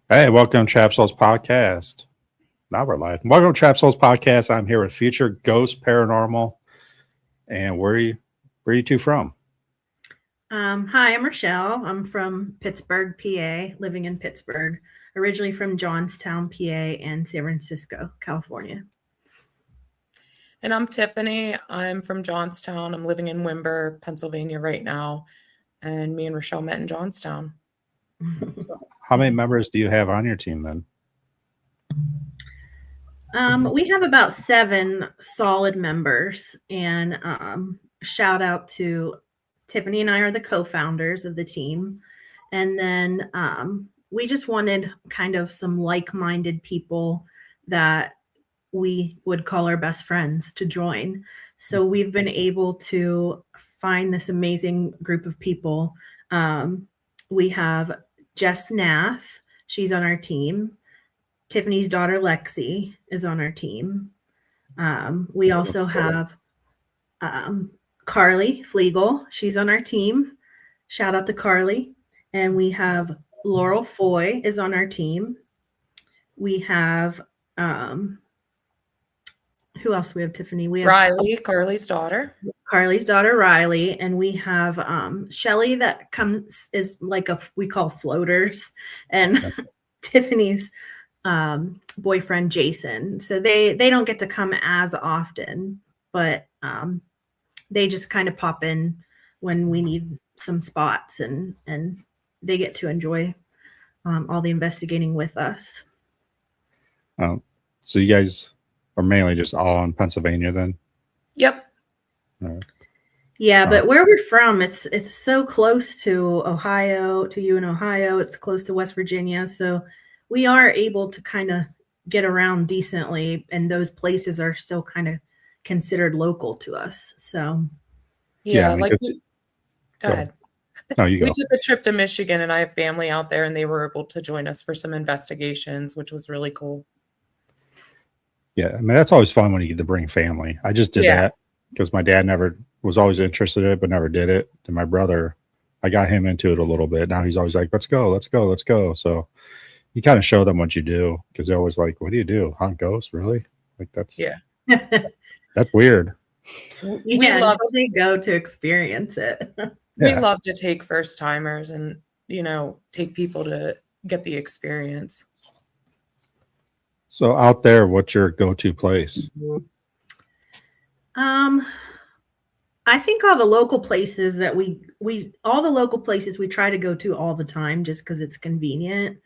Hey, welcome to Trap Souls Podcast. Now we're live. Welcome to Trap Souls Podcast. I'm here with Future Ghost Paranormal. And where are you two from? Hi, I'm Rochelle. I'm from Pittsburgh, PA, living in Pittsburgh, originally from Johnstown, PA, and San Francisco, California. And I'm Tiffany. I'm from Johnstown. I'm living in Wimber, Pennsylvania right now. And me and Rochelle met in Johnstown. How many members do you have on your team then? We have about 7 solid members, and shout out to Tiffany and I are the co-founders of the team. And then we just wanted kind of some like-minded people that we would call our best friends to join. So we've been able to find this amazing group of people. We have Jess Nath. She's on our team. Tiffany's daughter, Lexi, is on our team. We also have Carly Flegel. She's on our team. Shout out to Carly. And we have Laurel Foy is on our team. We have, who else we have, Tiffany? We have Riley, Carly's daughter. Carly's daughter, Riley. And we have Shelly that is like we call floaters. And Tiffany's boyfriend, Jason. So they don't get to come as often, but they just kind of pop in when we need some spots, and they get to enjoy all the investigating with us. So you guys are mainly just all in Pennsylvania then? Yep. Yeah, but where we're from, it's so close to Ohio, to you in Ohio. It's close to West Virginia, so we are able to kind of get around decently, and those places are still kind of considered local to us. So yeah, go ahead. No, you go. We took a trip to Michigan, and I have family out there, and they were able to join us for some investigations, which was really cool. Yeah, I mean, that's always fun when you get to bring family. I just did that because my dad was always interested in it, but never did it. And my brother, I got him into it a little bit. Now he's always like, let's go. So you kind of show them what you do, because they're always like, what do you do? Hunt ghosts? Really? Like that's weird. We love to go to experience it. We love to take first timers and, take people to get the experience. So out there, what's your go-to place? I think all the local places that we try to go to all the time, just because it's convenient.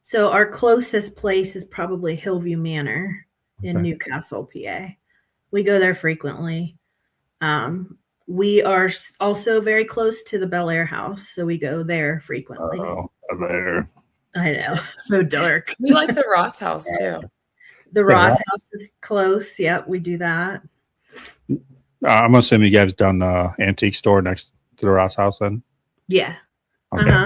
So our closest place is probably Hillview Manor in Newcastle, PA. We go there frequently. We are also very close to the Bel Air house, so we go there frequently. Oh, there. I know, so dark. We like the Ross house too. The Ross house is close. Yep, we do that. I'm assuming you guys done the antique store next to the Ross house then? Yeah. Okay.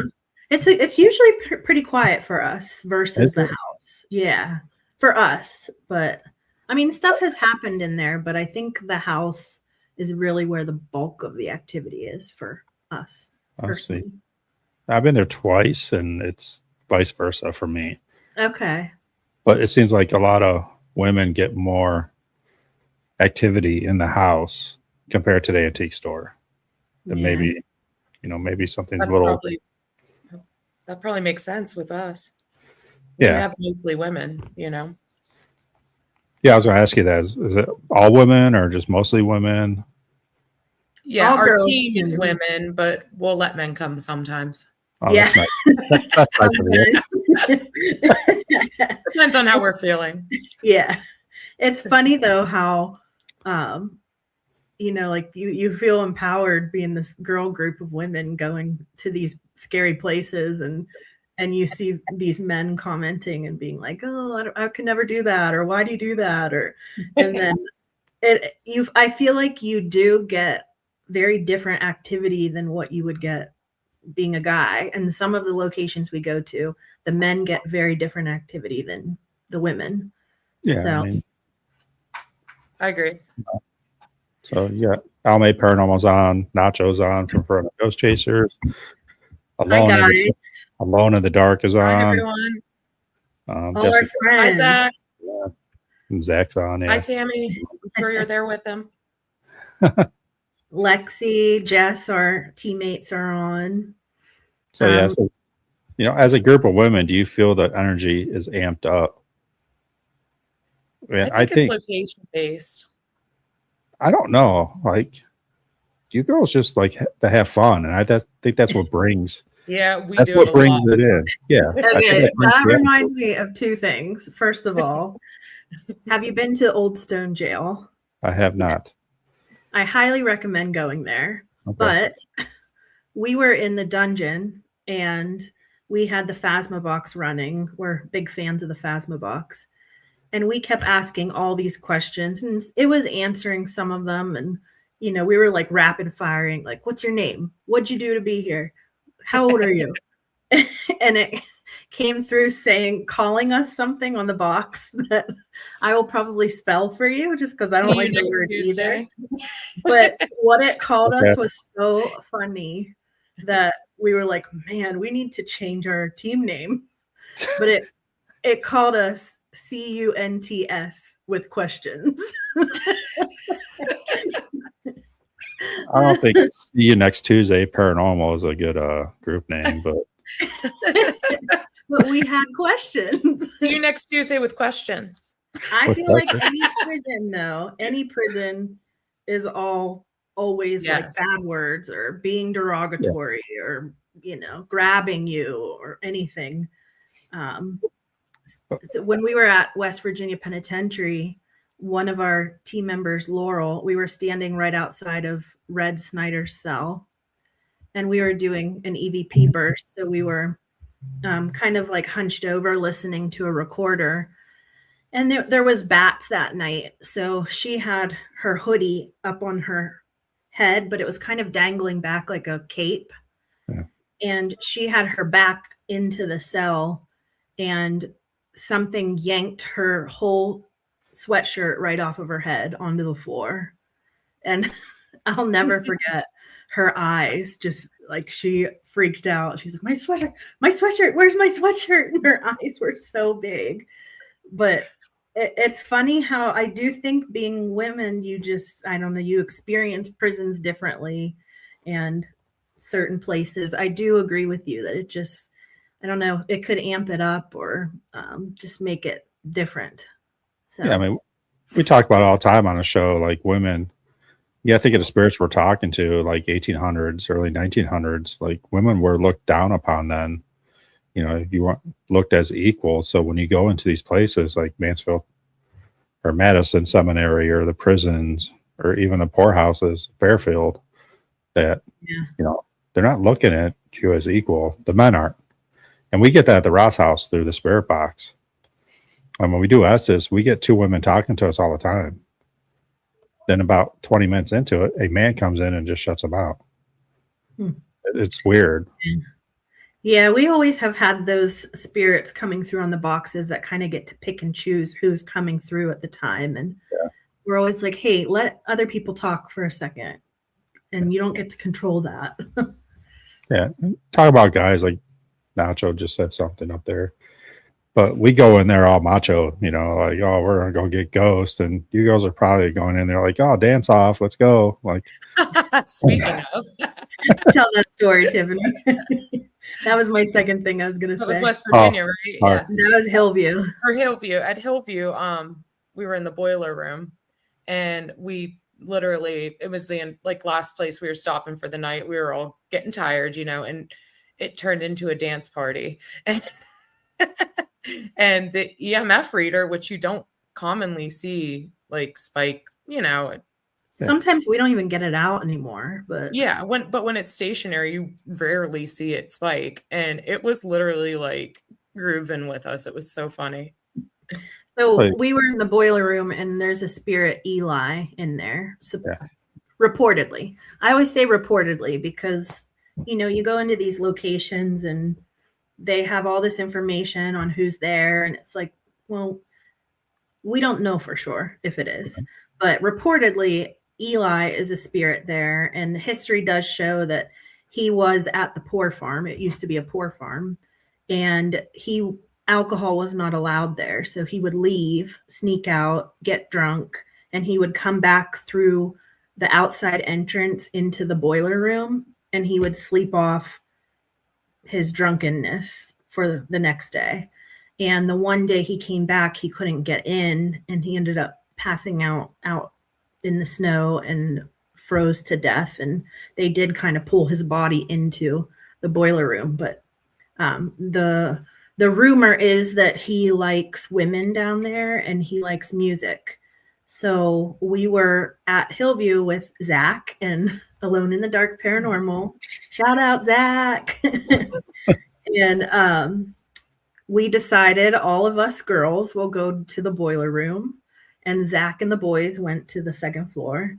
It's usually pretty quiet for us versus the house. Yeah, for us. But I mean, stuff has happened in there, but I think the house is really where the bulk of the activity is for us. I see. I've been there twice, and it's vice versa for me. Okay. But it seems like a lot of women get more activity in the house compared to the antique store. Then maybe something's that probably makes sense with us. Yeah. We have mostly women, Yeah, I was going to ask you that. Is it all women or just mostly women? Yeah, all our team is women, but we'll let men come sometimes. Oh, yeah. That's nice. Depends on how we're feeling. Yeah. It's funny though how you feel empowered being this girl group of women going to these scary places, and you see these men commenting and being like, oh, I could never do that, or why do you do that, and then I feel like you do get very different activity than what you would get being a guy. And some of the locations we go to, the men get very different activity than the women. Yeah, so I agree. So yeah, Almay Paranormal's on, Nacho's on from Forever Ghost Chasers. Alone in the Dark is on. Hi, everyone. All our Jessica. Hi, friends. Zach. Yeah. And Zach's on. Hi, Yeah. Tammy. I'm sure you're there with him. Lexi, Jess, our teammates are on. So yeah, so, as a group of women, do you feel that energy is amped up? Yeah, I think it's location based. I don't know. Like, you girls just like to have fun, and I think that's what brings. Yeah, we That's do it what a brings lot. it in. Yeah. I think Okay, that brings that the reminds me of two things. First of all, have you been to Old Stone Jail? I have not. I highly recommend going there. Okay. But we were in the dungeon and we had the Phasma box running. We're big fans of the Phasma box. And we kept asking all these questions and it was answering some of them. And, we were like rapid firing, like, what's your name? What'd you do to be here? How old are you? And it came through calling us something on the box that I will probably spell for you just because I don't like the word either. But what it called us was so funny that we were like, man, we need to change our team name. But it called us CUNTS with questions. I don't think See You Next Tuesday Paranormal is a good group name, but But we had questions. See you next Tuesday with questions. I feel like any prison is always like bad words or being derogatory or grabbing you or anything. So when we were at West Virginia Penitentiary, one of our team members, Laurel, we were standing right outside of Red Snyder's cell, and we were doing an EVP burst. So we were kind of like hunched over listening to a recorder. And there was bats that night. So she had her hoodie up on her head, but it was kind of dangling back like a cape. Yeah. And she had her back into the cell and something yanked her whole sweatshirt right off of her head onto the floor. And I'll never forget her eyes, just like she freaked out. She's like, my sweatshirt, where's my sweatshirt? And her eyes were so big. But it's funny how I do think being women, I don't know, you experience prisons differently and certain places. I do agree with you that it just, I don't know, it could amp it up or just make it different. So yeah, I mean, we talk about it all the time on the show, like women. Yeah, I think of the spirits we're talking to, like 1800s, early 1900s, like women were looked down upon then. If you weren't looked as equal. So when you go into these places like Mansfield or Madison Seminary or the prisons or even the poorhouses, Fairfield, that, they're not looking at you as equal. The men aren't. And we get that at the Ross House through the spirit box. And when we do Estes, we get two women talking to us all the time. Then about 20 minutes into it, a man comes in and just shuts them out. It's weird. Yeah, we always have had those spirits coming through on the boxes that kind of get to pick and choose who's coming through at the time. And we're always like, hey, let other people talk for a second. And you don't get to control that. Yeah. Talk about guys like Nacho just said something up there. But we go in there all macho, like, oh, we're going to go get Ghost. And you girls are probably going in there like, oh, dance off. Let's go. Like, speaking of, tell that story, Tiffany. That was my second thing I was going to say. That was West Virginia, right? Yeah. That was Hillview. Or Hillview. At Hillview, we were in the boiler room and we literally, it was the last place we were stopping for the night. We were all getting tired, and it turned into a dance party. And the EMF reader, which you don't commonly see, like spike, Sometimes we don't even get it out anymore, but yeah, when it's stationary, you rarely see it spike. And it was literally like grooving with us. It was so funny. So we were in the boiler room and there's a spirit Eli in there. So reportedly. I always say reportedly because you go into these locations and they have all this information on who's there. And it's like, well, we don't know for sure if it is. But reportedly, Eli is a spirit there. And history does show that he was at the poor farm. It used to be a poor farm. And he alcohol was not allowed there. So he would leave, sneak out, get drunk, and he would come back through the outside entrance into the boiler room, and he would sleep off his drunkenness for the next day. And the one day he came back, he couldn't get in, and he ended up passing out in the snow and froze to death. And they did kind of pull his body into the boiler room. But the rumor is that he likes women down there and he likes music. So we were at Hillview with Zach and Alone in the Dark Paranormal. Shout out, Zach. And we decided all of us girls will go to the boiler room, and Zach and the boys went to the second floor.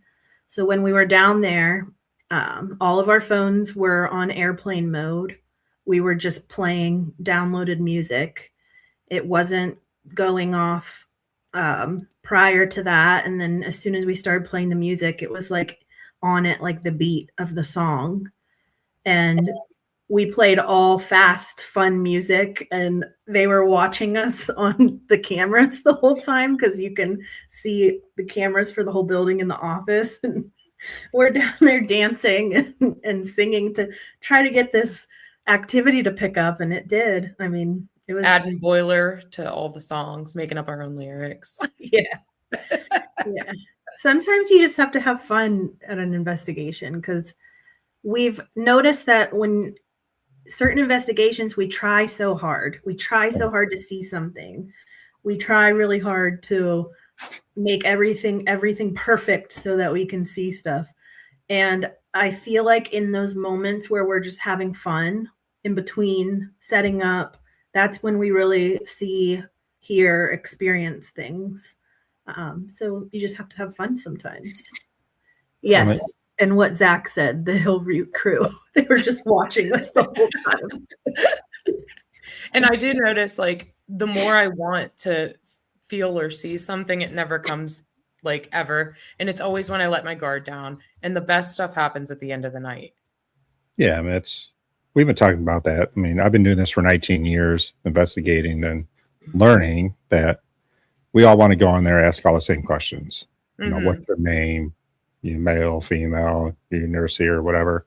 So when we were down there, all of our phones were on airplane mode. We were just playing downloaded music. It wasn't going off prior to that. And then as soon as we started playing the music, it was like on it, like the beat of the song. And we played all fast, fun music, and they were watching us on the cameras the whole time because you can see the cameras for the whole building in the office. And we're down there dancing and singing to try to get this activity to pick up, and it did. I mean, it was adding boiler to all the songs, making up our own lyrics. Yeah. Sometimes you just have to have fun at an investigation, because we've noticed that when certain investigations, we try so hard to see something. We try really hard to make everything perfect so that we can see stuff. And I feel like in those moments where we're just having fun in between setting up, that's when we really see, hear, experience things. So you just have to have fun sometimes. Yes. And what Zach said, the Hillview crew, they were just watching us the whole time. And I do notice, like, the more I want to feel or see something, it never comes, like, ever. And it's always when I let my guard down. And the best stuff happens at the end of the night. Yeah, I mean, we've been talking about that. I mean, I've been doing this for 19 years, investigating and learning that we all want to go on there and ask all the same questions. You know, what's their name? You male, female, you nursey or whatever.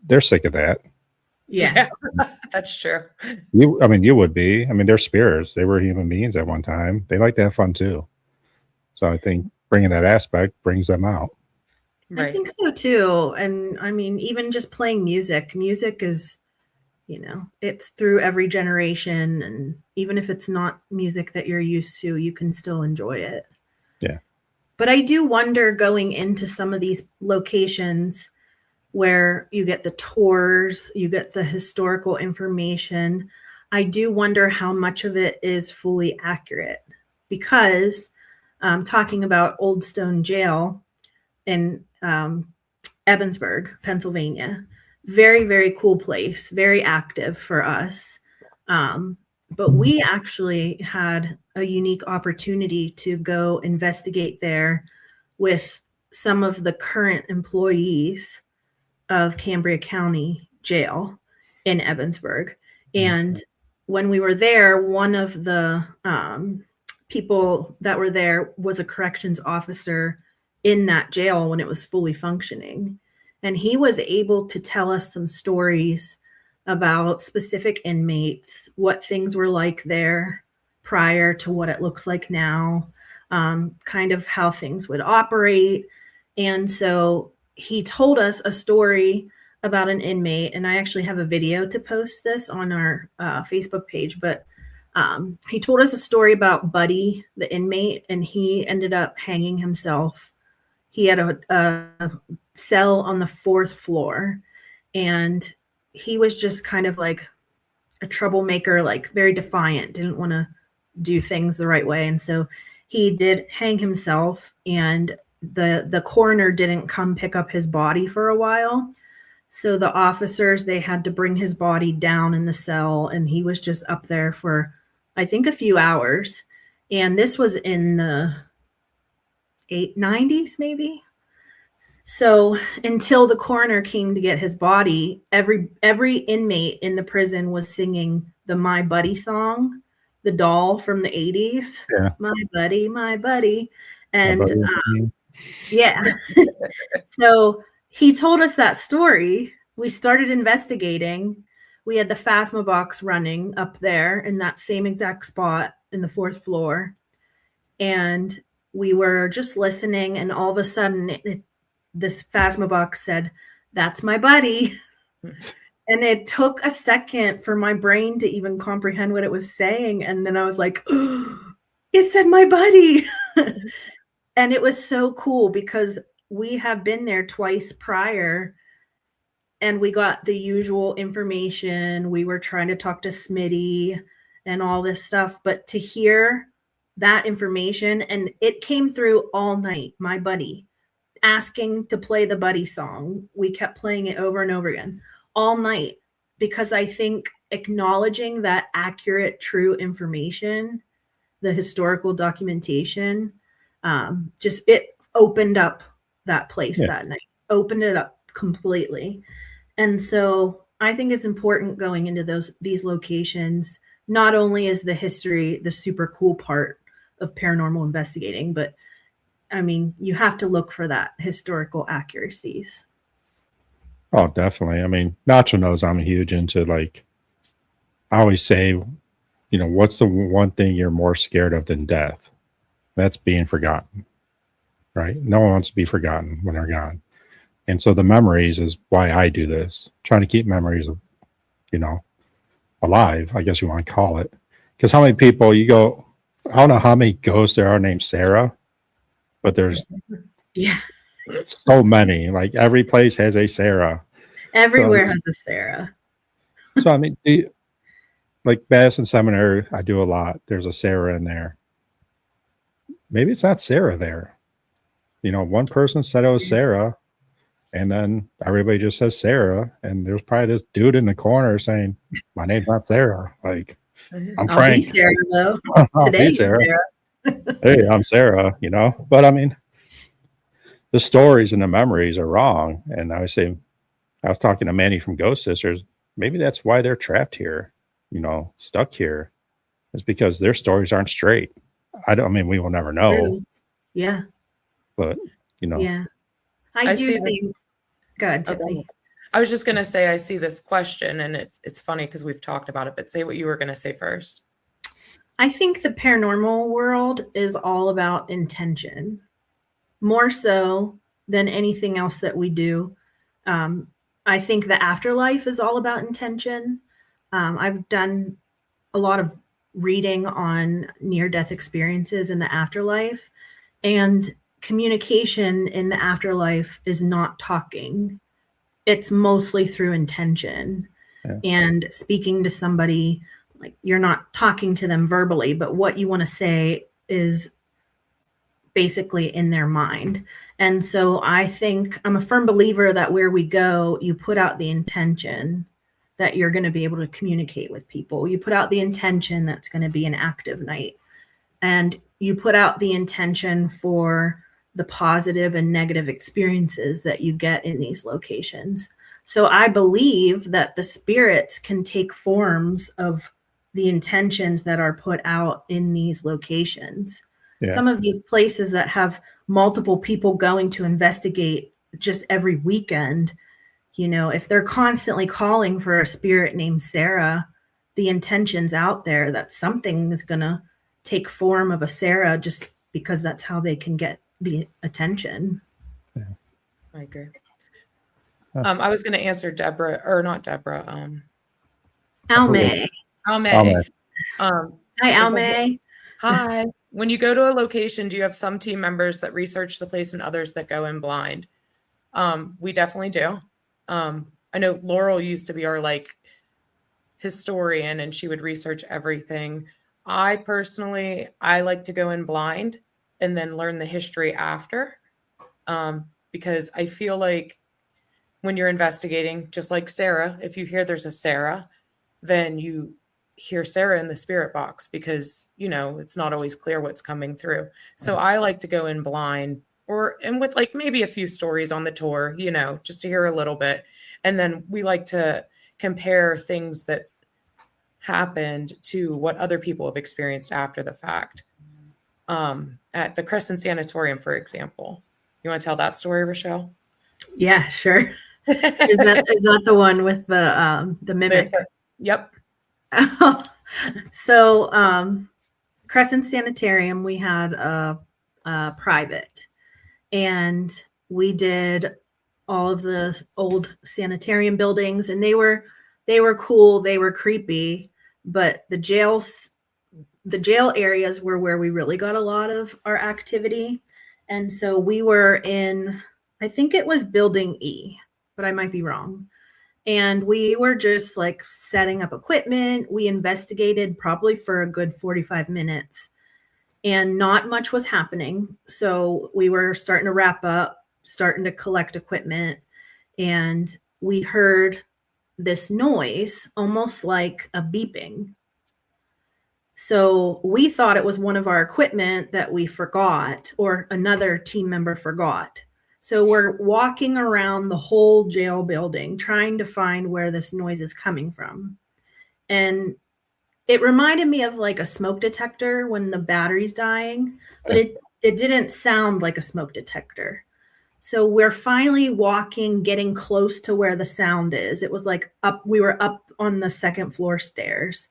They're sick of that. Yeah. That's true. You would be. I mean, they're spirits. They were human beings at one time. They like to have fun too. So I think bringing that aspect brings them out. Right. I think so too. And I mean, even just playing music is, it's through every generation. And even if it's not music that you're used to, you can still enjoy it. Yeah. But I do wonder, going into some of these locations where you get the tours, you get the historical information, I do wonder how much of it is fully accurate. Because talking about Old Stone Jail in Ebensburg, Pennsylvania, very, very cool place, very active for us. But we actually had a unique opportunity to go investigate there with some of the current employees of Cambria County Jail in Ebensburg. And when we were there, one of the people that were there was a corrections officer in that jail when it was fully functioning. And he was able to tell us some stories about specific inmates, what things were like there prior to what it looks like now, kind of how things would operate. And so he told us a story about an inmate, and I actually have a video to post this on our Facebook page, but he told us a story about Buddy, the inmate, and he ended up hanging himself. He had a cell on the 4th floor, and he was just kind of like a troublemaker, like very defiant, didn't want to do things the right way. And so he did hang himself, and the coroner didn't come pick up his body for a while. So the officers, they had to bring his body down in the cell, and he was just up there for, I think, a few hours. And this was in the 90s, maybe. So until the coroner came to get his body, every inmate in the prison was singing the My Buddy song, the doll from the 80s. Yeah. My buddy, my buddy. My And buddy. yeah. So he told us that story. We started investigating. We had the Phasma box running up there in that same exact spot in the 4th floor. And we were just listening, and all of a sudden this Phasma box said, "That's my buddy." And it took a second for my brain to even comprehend what it was saying. And then I was like, oh, it said my buddy. And it was so cool because we have been there twice prior and we got the usual information. We were trying to talk to Smitty and all this stuff, but to hear that information, and it came through all night, my buddy asking to play the buddy song. We kept playing it over and over again all night because I think acknowledging that accurate, true information, the historical documentation, just it opened up that place that night, opened it up completely. And so I think it's important going into these locations. Not only is the history the super cool part of paranormal investigating, but I mean, you have to look for that historical accuracies. Oh, definitely. I mean, Nacho knows I'm huge into, like, I always say, you know, what's the one thing you're more scared of than death? That's being forgotten, right? No one wants to be forgotten when they're gone. And so the memories is why I do this, trying to keep memories, you know, alive, I guess you want to call it. Because how many people you go, I don't know how many ghosts there are named Sarah, but there's so many. Like every place has a Sarah. Everywhere has a Sarah. So I mean, like Madison Seminary, I do a lot. There's a Sarah in there. Maybe it's not Sarah there. You know, one person said it was Sarah, and then everybody just says Sarah, and there's probably this dude in the corner saying, "My name's not Sarah." Like, I'm I'll Frank. be Sarah though. I'll Today be Sarah. Sarah. Hey, I'm Sarah. You know, but I mean, the stories and the memories are wrong. And I was talking to Manny from Ghost Sisters. Maybe that's why they're trapped here. You know, stuck here. It's because their stories aren't straight. I mean, we will never know. True. Yeah. But you know, yeah. I do think. Go ahead, Tiffany. I was just gonna say I see this question, and it's funny because we've talked about it. But say what you were gonna say first. I think the paranormal world is all about intention, more so than anything else that we do. I think the afterlife is all about intention. I've done a lot of reading on near-death experiences in the afterlife, and communication in the afterlife is not talking. It's mostly through intention and speaking to somebody. Like, you're not talking to them verbally, but what you want to say is basically in their mind. And so I think I'm a firm believer that where we go, you put out the intention that you're going to be able to communicate with people. You put out the intention that's going to be an active night. And you put out the intention for the positive and negative experiences that you get in these locations. So I believe that the spirits can take forms of the intentions that are put out in these locations. Yeah. Some of these places that have multiple people going to investigate just every weekend, you know, if they're constantly calling for a spirit named Sarah, the intention's out there that something is going to take form of a Sarah just because that's how they can get the attention. Yeah. I agree. I was going to answer Deborah, or not Deborah. Almay. Hi, Almay. Hi. When you go to a location, do you have some team members that research the place and others that go in blind? We definitely do. I know Laurel used to be our historian, and she would research everything. I personally like to go in blind and then learn the history after, because I feel like when you're investigating, just like Sarah, if you hear there's a Sarah, then you hear Sarah in the spirit box because, you know, it's not always clear what's coming through. So I like to go in blind and with like maybe a few stories on the tour, you know, just to hear a little bit. And then we like to compare things that happened to what other people have experienced after the fact. At the Crescent Sanatorium, for example. You want to tell that story, Rochelle? Yeah, sure. Is that the one with the mimic? Yep. So Crescent Sanitarium, we had a private, and we did all of the old sanitarium buildings, and they were cool, they were creepy, but the jail areas were where we really got a lot of our activity. And so we were in, I think it was building E, but I might be wrong. And we were just like setting up equipment. We investigated probably for a good 45 minutes, and not much was happening. So we were starting to wrap up, starting to collect equipment, and we heard this noise, almost like a beeping. So we thought it was one of our equipment that we forgot, or another team member forgot. So we're walking around the whole jail building trying to find where this noise is coming from. And it reminded me of like a smoke detector when the battery's dying, but it didn't sound like a smoke detector. So we're finally walking, getting close to where the sound is. It was like we were up on the second floor stairs,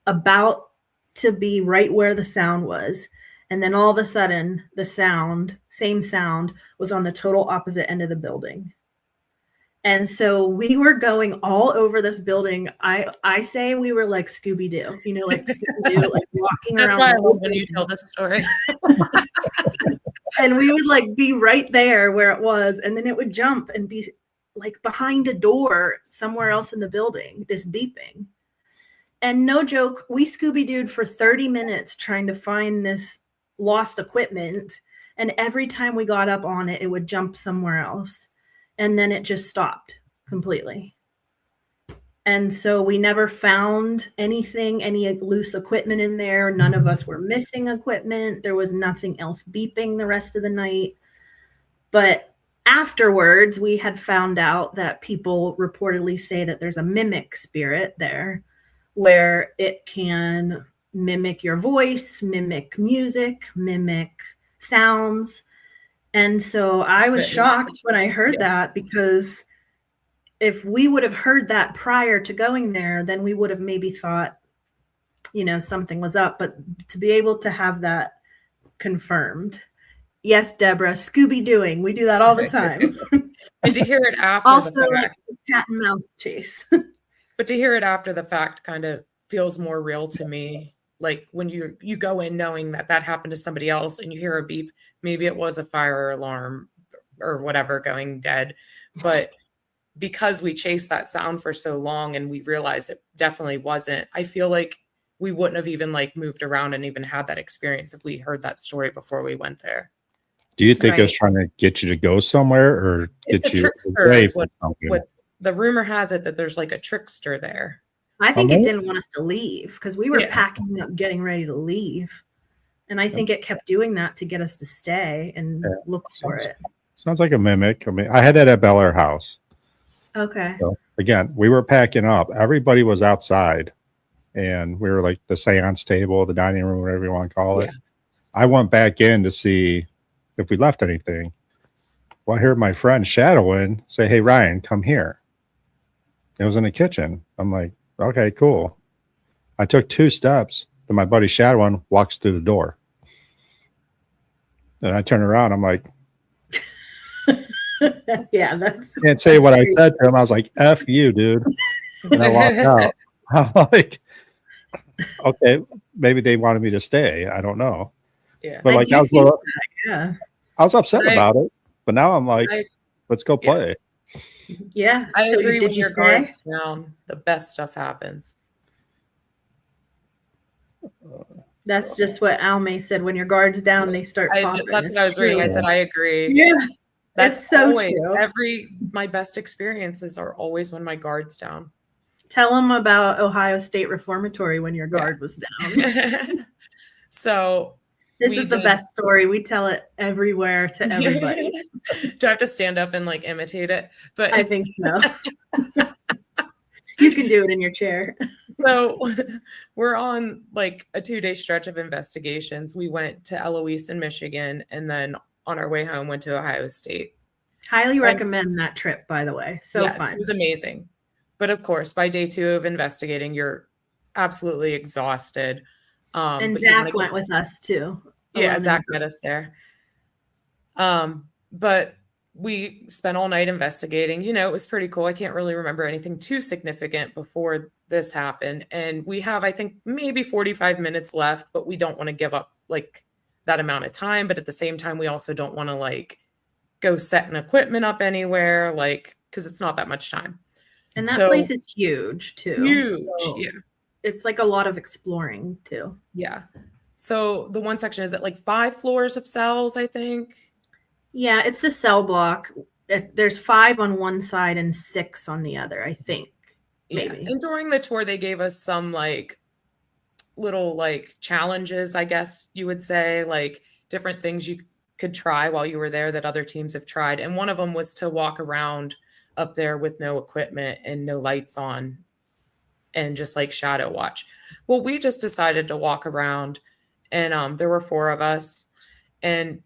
about to be right where the sound was. And then all of a sudden, the same sound, was on the total opposite end of the building. And so we were going all over this building. I say we were like Scooby-Doo, you know, like Scooby-Doo, like walking around. That's why I love when you tell this story. And we would like be right there where it was, and then it would jump and be like behind a door somewhere else in the building, this beeping. And no joke, we Scooby-Dooed for 30 minutes trying to find this lost equipment. And every time we got up on it, it would jump somewhere else. And then it just stopped completely. And so we never found anything, any loose equipment in there. None of us were missing equipment. There was nothing else beeping the rest of the night. But afterwards, we had found out that people reportedly say that there's a mimic spirit there, where it can mimic your voice, mimic music, mimic sounds. And so I was shocked when I heard that, because if we would have heard that prior to going there, then we would have maybe thought, you know, something was up. But to be able to have that confirmed. Yes, Deborah, Scooby-Dooing. We do that all the time. And to hear it after also, the fact, like cat and mouse chase. but to hear it after the fact kind of feels more real to me. Like when you go in knowing that happened to somebody else, and you hear a beep, maybe it was a fire alarm or whatever going dead. But because we chased that sound for so long and we realized it definitely wasn't, I feel like we wouldn't have even like moved around and even had that experience if we heard that story before we went there. Do you think it's trying to get you to go somewhere, or it's get a you trickster away is from something? what the rumor has it, that there's like a trickster there. I think it didn't want us to leave, because we were packing up, getting ready to leave. And I think it kept doing that to get us to stay and look for it. Sounds like a mimic. I mean, I had that at Bel Air House. Okay. So again, we were packing up. Everybody was outside, and we were like the seance table, the dining room, whatever you want to call it. I went back in to see if we left anything. Well, I heard my friend shadowing say, "Hey, Ryan, come here." It was in the kitchen. I'm like, okay, cool. I took 2 steps, and my buddy shadowing walks through the door. And I turn around. I'm like, yeah, that's can't say what I said to him. I was like, F you, dude. And I walked out. I'm like, okay, maybe they wanted me to stay. I don't know. Yeah. But like, yeah. I was upset about it. But now I'm like, let's go play. Yeah. I agree. Did when you your stay? guard's down, the best stuff happens. That's just what Almay said. When your guard's down, they start popping. That's what I was reading. I said, I agree. Yeah. That's so always true. My best experiences are always when my guard's down. Tell them about Ohio State Reformatory when your guard was down. So This is the best story. We tell it everywhere to everybody. Do I have to stand up and like imitate it? But I think so. You can do it in your chair. So we're on like a 2-day stretch of investigations. We went to Eloise in Michigan, and then on our way home went to Ohio State. Highly recommend that trip, by the way. So yes, fun. It was amazing. But of course, by day 2 of investigating, you're absolutely exhausted. And Zach went with us too. Yeah, Zach met us there. But we spent all night investigating. You know, it was pretty cool. I can't really remember anything too significant before this happened. And we have, I think, maybe 45 minutes left, but we don't want to give up like that amount of time. But at the same time, we also don't want to like go setting equipment up anywhere, like, because it's not that much time. And that place is huge too. Huge, so yeah. It's like a lot of exploring too. Yeah. So the one section is at like 5 floors of cells, I think. Yeah, it's the cell block. There's 5 on one side and 6 on the other, I think. Maybe. Yeah. And during the tour, they gave us some like little like challenges, I guess you would say, like different things you could try while you were there that other teams have tried. And one of them was to walk around up there with no equipment and no lights on and just like shadow watch. Well, we just decided to walk around, and there were 4 of us, and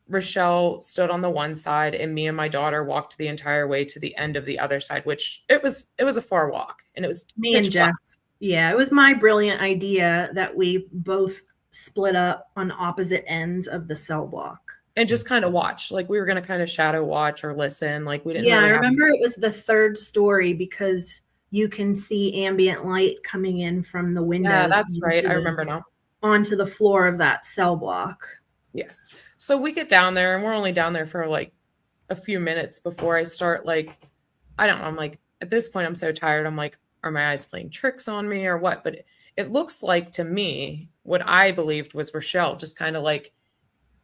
Rochelle stood on the one side, and me and my daughter walked the entire way to the end of the other side, which it was a far walk, and it was me and Jess. Yeah, it was my brilliant idea that we both split up on opposite ends of the cell block and just kind of watch. Like we were going to kind of shadow watch or listen. Like we didn't. Yeah, really I remember it was the 3rd story because you can see ambient light coming in from the windows. Yeah, that's right. I remember now. Onto the floor of that cell block. Yeah. So we get down there, and we're only down there for like a few minutes before I start like, I don't know. I'm like, at this point, I'm so tired. I'm like, are my eyes playing tricks on me or what? But it looks like to me what I believed was Rochelle just kind of like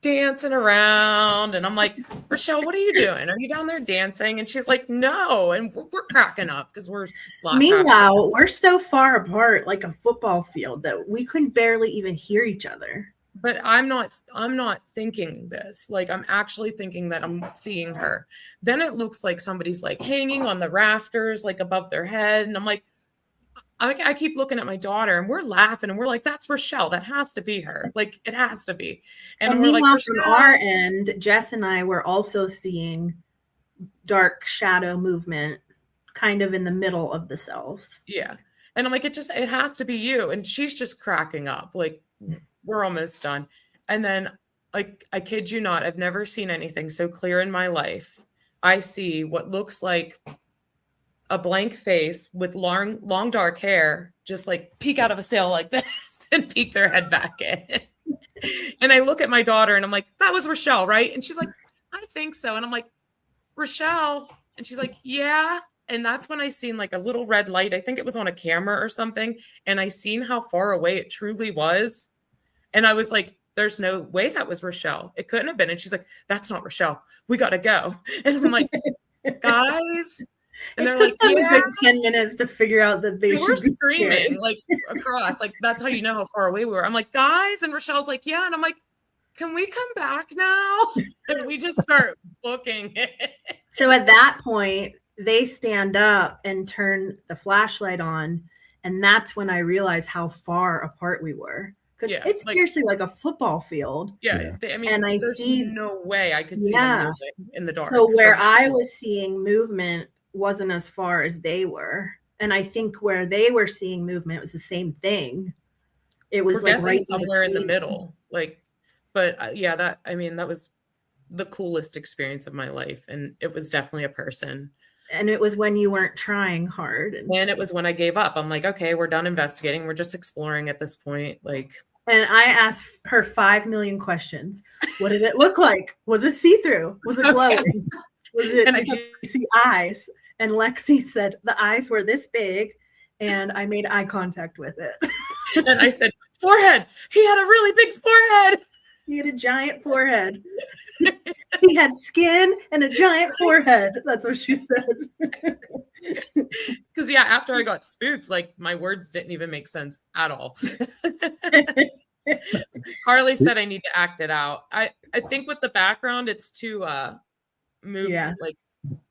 dancing around. And I'm like, Rochelle, what are you doing? Are you down there dancing? And she's like, no. And we're cracking up because we're Meanwhile, we're so far apart like a football field that we couldn't barely even hear each other. But I'm not thinking this. Like, I'm actually thinking that I'm seeing her. Then it looks like somebody's like hanging on the rafters, like above their head. And I'm like, I keep looking at my daughter, and we're laughing, and we're like, that's Rochelle. That has to be her. Like, it has to be. And we're like, from our end, Jess and I were also seeing dark shadow movement kind of in the middle of the cells. Yeah. And I'm like, it has to be you. And she's just cracking up. Like, we're almost done. And then, like, I kid you not, I've never seen anything so clear in my life. I see what looks like a blank face with long dark hair just like peek out of a sail like this and peek their head back in. And I look at my daughter, and I'm like, that was Rochelle, right? And she's like, I think so. And I'm like, Rochelle. And she's like, yeah. And that's when I seen like a little red light. I think it was on a camera or something. And I seen how far away it truly was. And I was like, there's no way that was Rochelle. It couldn't have been. And she's like, that's not Rochelle. We got to go. And I'm like, guys. And it took them a good 10 minutes to figure out that they were screaming like across. Like, that's how you know how far away we were. I'm like, guys. And Rochelle's like, yeah. And I'm like, can we come back now? And we just start booking it. So at that point, they stand up and turn the flashlight on. And that's when I realized how far apart we were. Because it's like, seriously like a football field. Yeah. I mean, and there's no way I could see them moving in the dark. So where I was seeing movement wasn't as far as they were. And I think where they were seeing movement, it was the same thing. It was like right somewhere in the middle. Like, but that was the coolest experience of my life. And it was definitely a person. And it was when you weren't trying hard. And it was when I gave up. I'm like, okay, we're done investigating. We're just exploring at this point. Like, and I asked her 5 million questions. What did it look like? Was it see-through? Was it glowing? Okay. Did you see eyes? And Lexi said the eyes were this big, and I made eye contact with it. And I said, forehead. He had a really big forehead. He had a giant forehead. He had skin and a giant forehead. That's what she said. Because after I got spooked, like my words didn't even make sense at all. Carly said I need to act it out. I think with the background, it's too move Yeah. like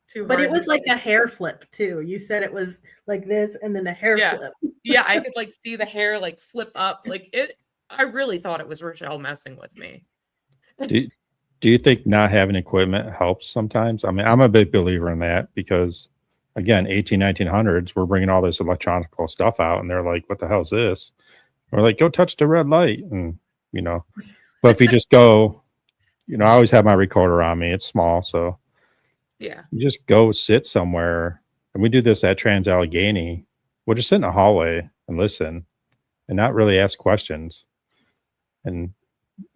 too But hard. it was like a hair flip too. You said it was like this and then a hair Yeah. flip. Yeah, I could like see the hair like flip up. Like it, I really thought it was Rochelle messing with me. Do you think not having equipment helps sometimes? I mean, I'm a big believer in that because, again, 1900s, we're bringing all this electronical stuff out, and they're like, "What the hell is this?" We're like, "Go touch the red light," and you know. But if you just go, I always have my recorder on me. It's small, so Yeah. you just go sit somewhere, and we do this at Trans Allegheny. We'll just sit in a hallway and listen, and not really ask questions, and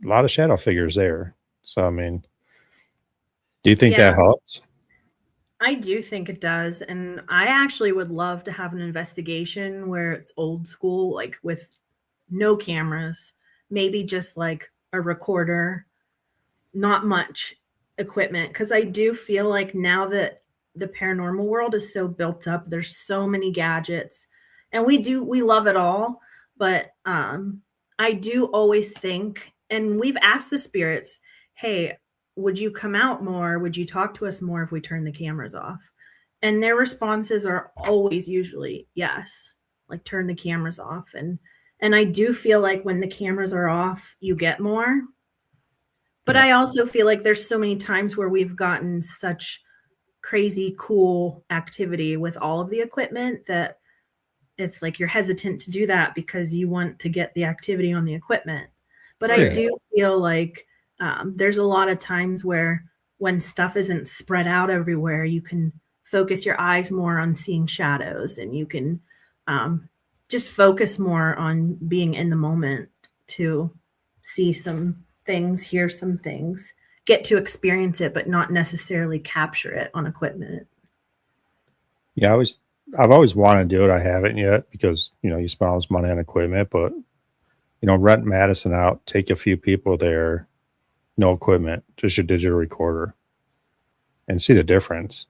a lot of shadow figures there. So, I mean, do you think that helps? I do think it does. And I actually would love to have an investigation where it's old school, like with no cameras, maybe just like a recorder, not much equipment. Because I do feel like now that the paranormal world is so built up, there's so many gadgets, and we love it all. But I do always think, and we've asked the spirits, hey, would you come out more? Would you talk to us more if we turn the cameras off? And their responses are always usually yes, like turn the cameras off. And I do feel like when the cameras are off, you get more. But I also feel like there's so many times where we've gotten such crazy cool activity with all of the equipment that it's like you're hesitant to do that because you want to get the activity on the equipment. But I do feel like there's a lot of times where when stuff isn't spread out everywhere, you can focus your eyes more on seeing shadows, and you can just focus more on being in the moment to see some things, hear some things, get to experience it, but not necessarily capture it on equipment. Yeah, I've always wanted to do it. I haven't yet because you spend all this money on equipment, but rent Madison out, take a few people there, no equipment, just your digital recorder, and see the difference.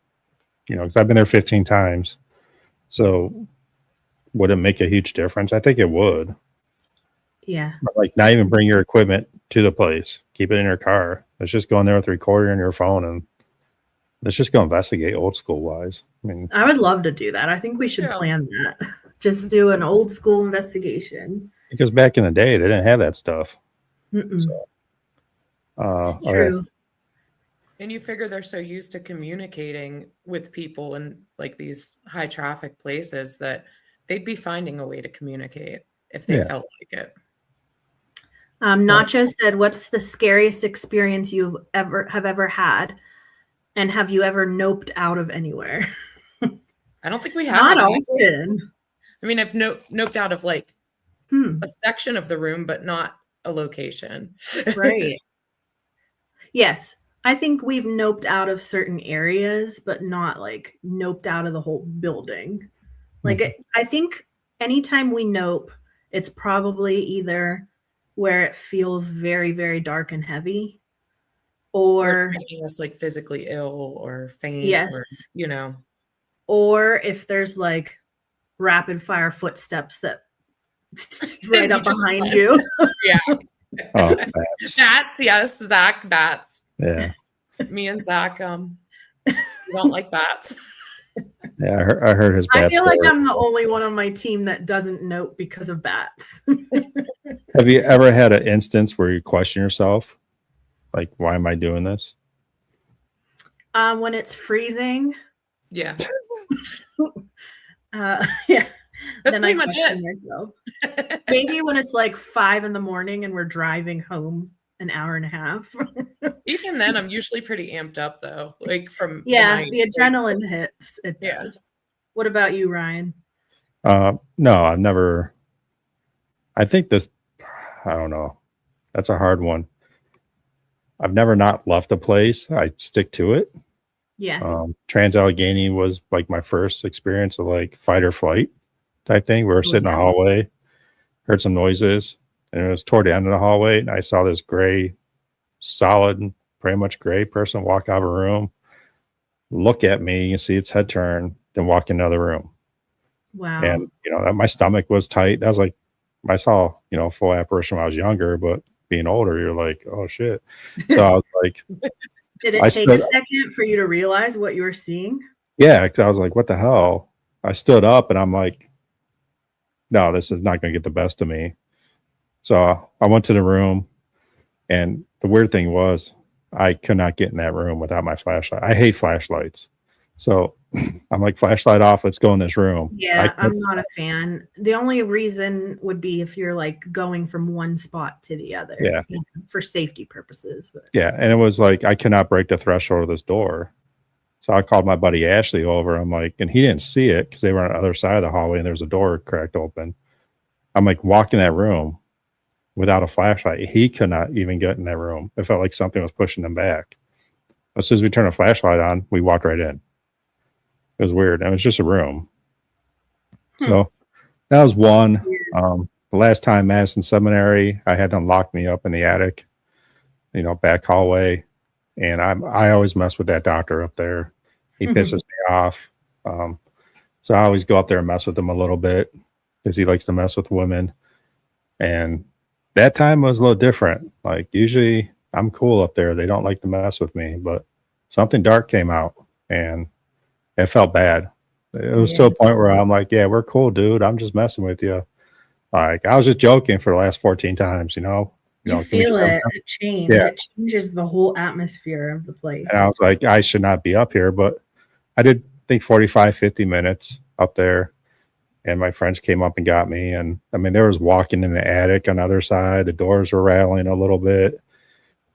Because I've been there 15 times, so would it make a huge difference? I think it would. Yeah. But like, not even bring your equipment to the place. Keep it in your car. Let's just go in there with the recorder and your phone, and let's just go investigate old school wise. I mean, I would love to do that. I think we should plan that. Just do an old school investigation. Because back in the day, they didn't have that stuff. So, it's true. Okay. And you figure they're so used to communicating with people in like these high traffic places that they'd be finding a way to communicate if they felt like it. Nacho said, "What's the scariest experience you have ever had, and have you ever noped out of anywhere?" I don't think we have. Not often. I mean, I've noped out of like a section of the room, but not a location. Right. Yes. I think we've noped out of certain areas, but not like noped out of the whole building. Like I think anytime we nope, it's probably either where it feels very, very dark and heavy, or it's making us like physically ill or faint. Yes. Or, or if there's like rapid fire footsteps that right up behind you. Yeah. Oh, bats. Yes. Zach, bats. Yeah. Me and Zach, we don't like bats. Yeah, I heard his bats. I feel like I'm the only one on my team that doesn't nope because of bats. Have you ever had an instance where you question yourself? Like, why am I doing this? When it's freezing. Yeah. Yeah. That's then I question myself. Maybe when it's like 5 a.m. and we're driving home an hour and a half. Even then, I'm usually pretty amped up though. Like from the adrenaline hits. It does. What about you, Ryan? No, I've never. I think this. I don't know. That's a hard one. I've never not left a place. I stick to it. Yeah. Trans Allegheny was like my first experience of like fight or flight type thing. We were sitting in a hallway, heard some noises, and it was toward the end of the hallway, and I saw this gray, solid, pretty much gray person walk out of a room, look at me, you see its head turn, then walk in another room. Wow. And my stomach was tight. That was like I saw, full apparition when I was younger, but being older, you're like, oh shit. So I was like, did it take a second for you to realize what you were seeing? Yeah, because I was like, what the hell? I stood up and I'm like, no, this is not going to get the best of me. So I went to the room, and the weird thing was, I could not get in that room without my flashlight. I hate flashlights. So I'm like, flashlight off, let's go in this room. Yeah, I'm not a fan. The only reason would be if you're like going from one spot to the other. Yeah. For safety purposes. But. Yeah. And it was like, I cannot break the threshold of this door. So I called my buddy Ashley over. I'm like, and he didn't see it because they were on the other side of the hallway and there's a door cracked open. I'm like, walked in that room without a flashlight. He could not even get in that room. It felt like something was pushing him back. As soon as we turned a flashlight on, we walked right in. It was weird. And it was just a room. So that was one. The last time Madison Seminary, I had them lock me up in the attic, back hallway. And I always mess with that doctor up there. He pisses me off. So I always go up there and mess with him a little bit because he likes to mess with women. And that time was a little different. Like usually I'm cool up there. They don't like to mess with me, but something dark came out and it felt bad. It was to a point where I'm like, yeah, we're cool, dude. I'm just messing with you. Like I was just joking for the last 14 times, You feel it change. Yeah. It changes the whole atmosphere of the place. And I was like, I should not be up here, but I did think 45, 50 minutes up there. And my friends came up and got me. And I mean, there was walking in the attic on the other side. The doors were rattling a little bit.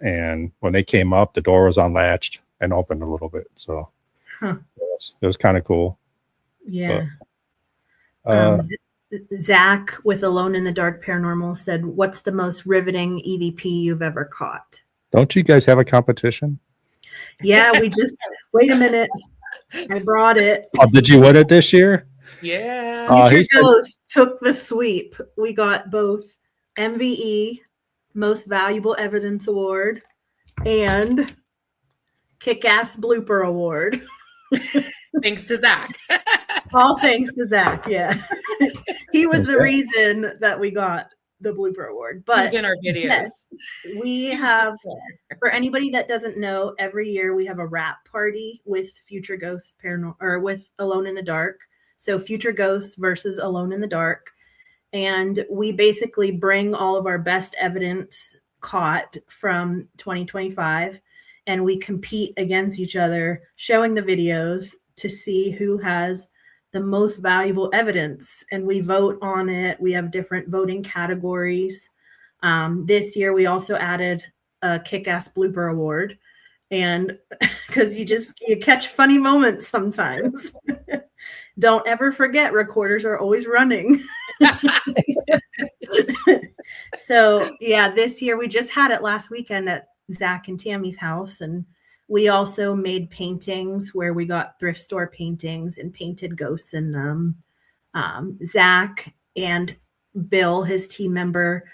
And when they came up, the door was unlatched and opened a little bit. So it was kind of cool. Yeah. But, Zach with Alone in the Dark Paranormal said, what's the most riveting EVP you've ever caught? Don't you guys have a competition? Yeah, we just, wait a minute. I brought it. Oh, did you win it this year? Yeah. Future Ghost took the sweep. We got both MVE, Most Valuable Evidence Award, and Kick-Ass Blooper Award. Thanks to Zach. All thanks to Zach, yeah. He was the reason that we got the blooper award. But he's in our videos. Yes, we have, for anybody that doesn't know, every year we have a wrap party with Future Ghost Paranormal, or with Alone in the Dark. So Future Ghosts versus Alone in the Dark. And we basically bring all of our best evidence caught from 2025. And we compete against each other, showing the videos to see who has the most valuable evidence. And we vote on it. We have different voting categories. This year, we also added a Kick-Ass Blooper Award. And because you catch funny moments sometimes. Don't ever forget, recorders are always running. So, yeah, this year, we just had it last weekend at Zach and Tammy's house, and we also made paintings where we got thrift store paintings and painted ghosts in them. Zach and Bill, his team member,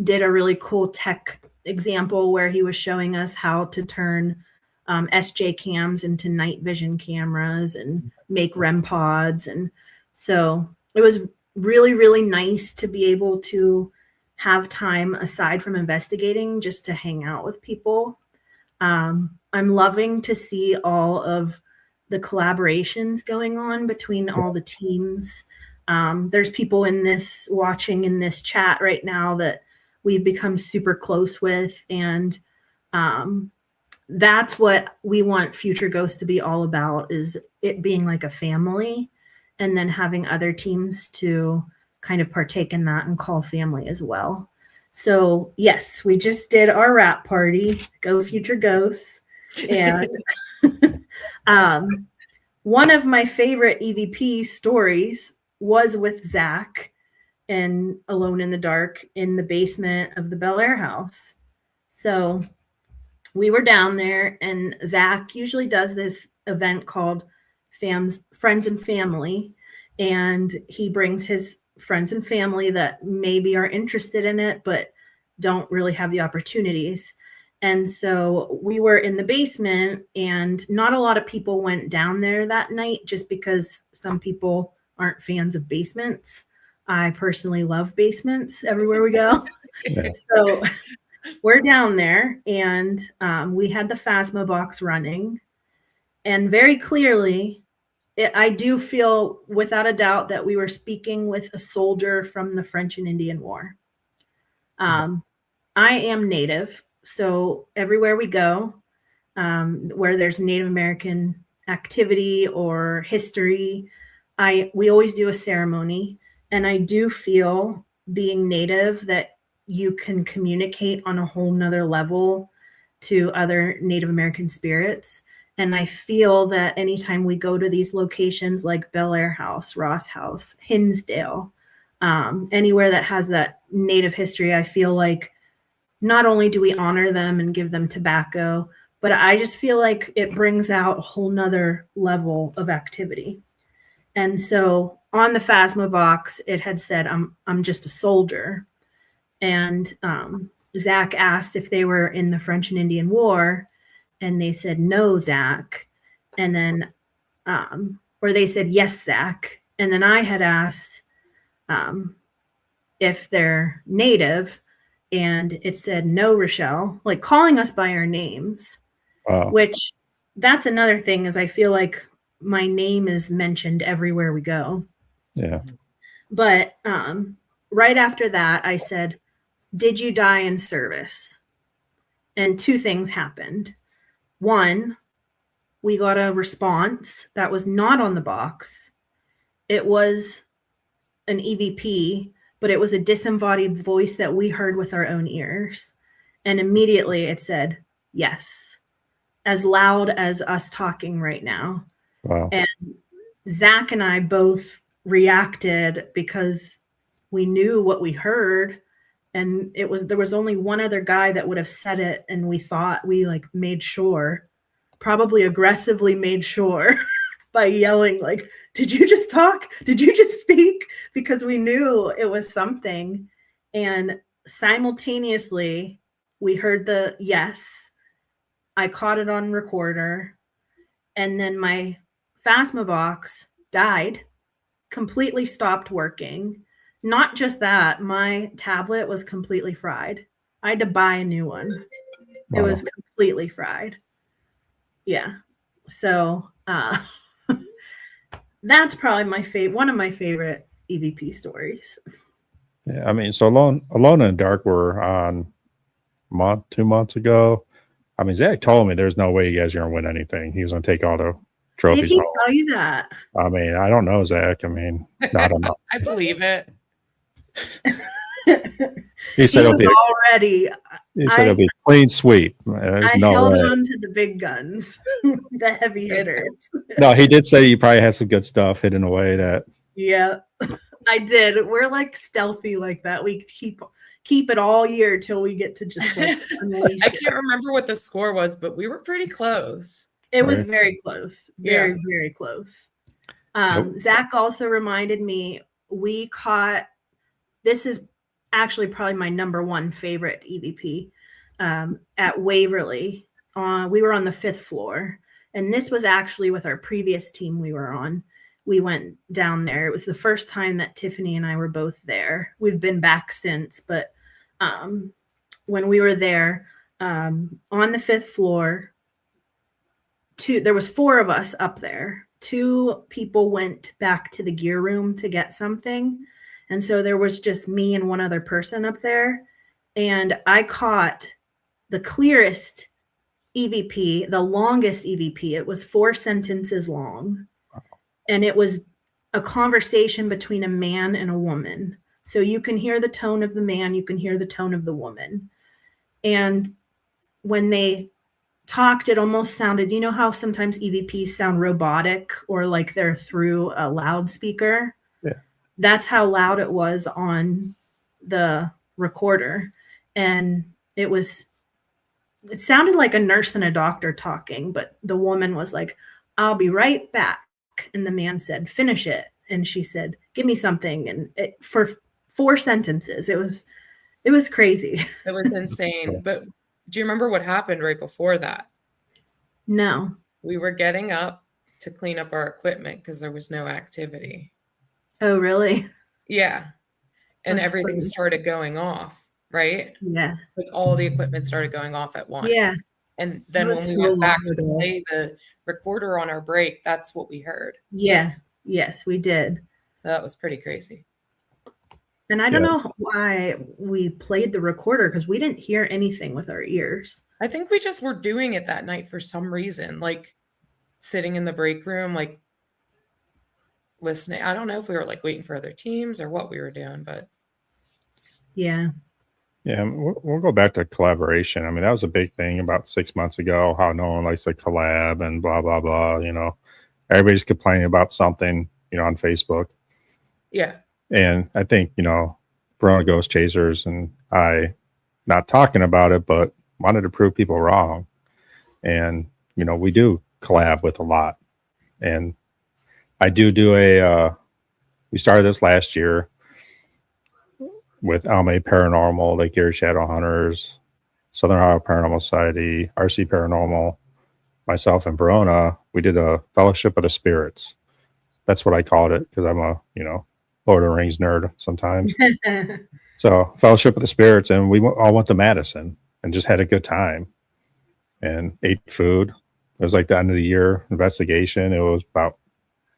did a really cool tech example where he was showing us how to turn SJ cams into night vision cameras and make REM pods. And so it was really, really nice to be able to have time aside from investigating just to hang out with people. I'm loving to see all of the collaborations going on between all the teams. There's people watching in this chat right now that we've become super close with. And that's what we want Future Ghost to be all about, is it being like a family, and then having other teams to kind of partake in that and call family as well. So yes, we just did our wrap party, Go Future Ghosts. And one of my favorite EVP stories was with Zach and Alone in the Dark in the basement of the Bel Air house. So we were down there, and Zach usually does this event called Friends and Family. And he brings his friends and family that maybe are interested in it, but don't really have the opportunities. And so we were in the basement, and not a lot of people went down there that night just because some people aren't fans of basements. I personally love basements everywhere we go. Yeah. So we're down there, and we had the Phasma box running. And very clearly, I do feel without a doubt that we were speaking with a soldier from the French and Indian War. I am Native, so everywhere we go, where there's Native American activity or history, we always do a ceremony. And I do feel, being Native, that you can communicate on a whole nother level to other Native American spirits. And I feel that anytime we go to these locations like Bel Air House, Ross House, Hinsdale, anywhere that has that Native history, I feel like not only do we honor them and give them tobacco, but I just feel like it brings out a whole nother level of activity. And so on the Phasma box, it had said, I'm just a soldier. And Zach asked if they were in the French and Indian War, and they said, no, Zach. And then, or they said, yes, Zach. And then I had asked if they're Native, and it said, no, Rochelle, like calling us by our names. Wow. Which, that's another thing, is I feel like my name is mentioned everywhere we go. Yeah. But right after that, I said, did you die in service? And two things happened. One, we got a response that was not on the box. It was an EVP, but it was a disembodied voice that we heard with our own ears. And immediately it said, yes, as loud as us talking right now. Wow. And Zach and I both reacted because we knew what we heard. And there was only one other guy that would have said it. And we thought, we like made sure, probably aggressively made sure by yelling, like, did you just talk? Did you just speak? Because we knew it was something. And simultaneously, we heard the yes. I caught it on recorder. And then my Phasma box died, completely stopped working. Not just that, my tablet was completely fried. I had to buy a new one. Wow. It was completely fried. Yeah. So that's probably one of my favorite EVP stories. Yeah, I mean, so Alone in the Dark were on 2 months ago. I mean, Zach told me there's no way you guys are gonna win anything. He was gonna take all the trophies. Did he home. tell you that? I mean, I don't know, Zach. I mean, I don't know. I believe it. He said it'll be already. it'll be a clean sweep. There's I no held way. on to the big guns, the heavy hitters. No, he did say you probably had some good stuff hidden away that. Yeah, I did. We're like stealthy like that. We keep it all year till we get to just like unleash I it. can't remember what the score was, but we were pretty close. It was Right. very close. Very, very close. Zach also reminded me, this is actually probably my number one favorite EVP, at Waverly. We were on the 5th floor, and this was actually with our previous team we were on. We went down there. It was the first time that Tiffany and I were both there. We've been back since, but when we were there, on the 5th floor, there was 4 of us up there. 2 people went back to the gear room to get something. And so there was just me and one other person up there. And I caught the clearest EVP, the longest EVP. It was 4 sentences long. And it was a conversation between a man and a woman. So you can hear the tone of the man, you can hear the tone of the woman. And when they talked, it almost sounded, you know how sometimes EVPs sound robotic or like they're through a loudspeaker? Yeah. That's how loud it was on the recorder. And it sounded like a nurse and a doctor talking, but the woman was like, I'll be right back. And the man said, finish it. And she said, give me something. And for 4 sentences, it was crazy. It was insane. But do you remember what happened right before that? No. We were getting up to clean up our equipment because there was no activity. Oh, really? Yeah. and That's everything crazy. started going off, right? Yeah. Like all the equipment started going off at once. Yeah. And That then was when we so went back long to ago. play the recorder on our break, that's what we heard. Yeah. Yes, we did. So that was pretty crazy. And I don't Yeah. know why we played the recorder because we didn't hear anything with our ears. I think we just were doing it that night for some reason, like sitting in the break room, like listening. I don't know if we were like waiting for other teams or what we were doing, but Yeah. Yeah, we'll go back to collaboration. I mean, that was a big thing about 6 months ago, how no one likes to collab and blah, blah, blah. Everybody's complaining about something, on Facebook. yeah. And I think, Verona Ghost Chasers and I, not talking about it, but wanted to prove people wrong. And, we do collab with a lot. And I do we started this last year with Alme Paranormal, Lake Erie Shadow Hunters, Southern Ohio Paranormal Society, RC Paranormal, myself and Verona. We did a Fellowship of the Spirits. That's what I called it because I'm a, Lord of the Rings nerd sometimes. So Fellowship of the Spirits, and we all went to Madison and just had a good time and ate food. It was like the end of the year investigation. It was about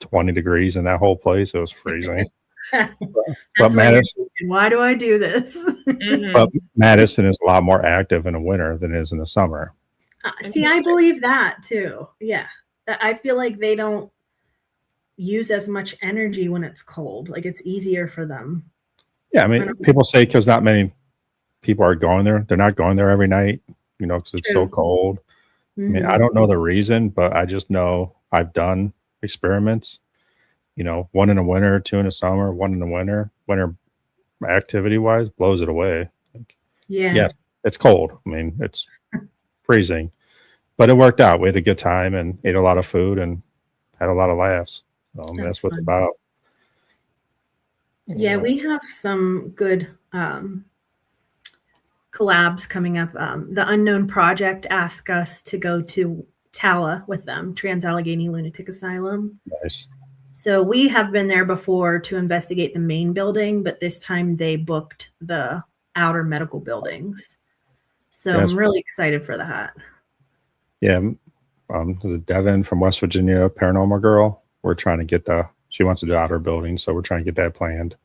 20 degrees in that whole place. It was freezing. But Madison, why do I do this? Mhm. but Madison is a lot more active in the winter than it is in the summer. See, I believe that too. Yeah. I feel like they don't use as much energy when it's cold. Like it's easier for them. Yeah, I mean, people say because not many people are going there. They're not going there every night, because it's so cold. I mean, I don't know the reason, but I just know I've done experiments, one in the winter, two in the summer, one in the winter. Winter activity wise blows it away. Yeah. Yes, it's cold. I mean, it's freezing, but it worked out. We had a good time and ate a lot of food and had a lot of laughs. That's what it's about. Yeah, we have some good collabs coming up. The Unknown Project asked us to go to TALA with them, Trans-Allegheny Lunatic Asylum. Nice. So we have been there before to investigate the main building, but this time they booked the outer medical buildings. So I'm really excited for that. Yeah. There's a Devin from West Virginia, Paranormal Girl. We're trying to get she wants to do outer buildings, so we're trying to get that planned.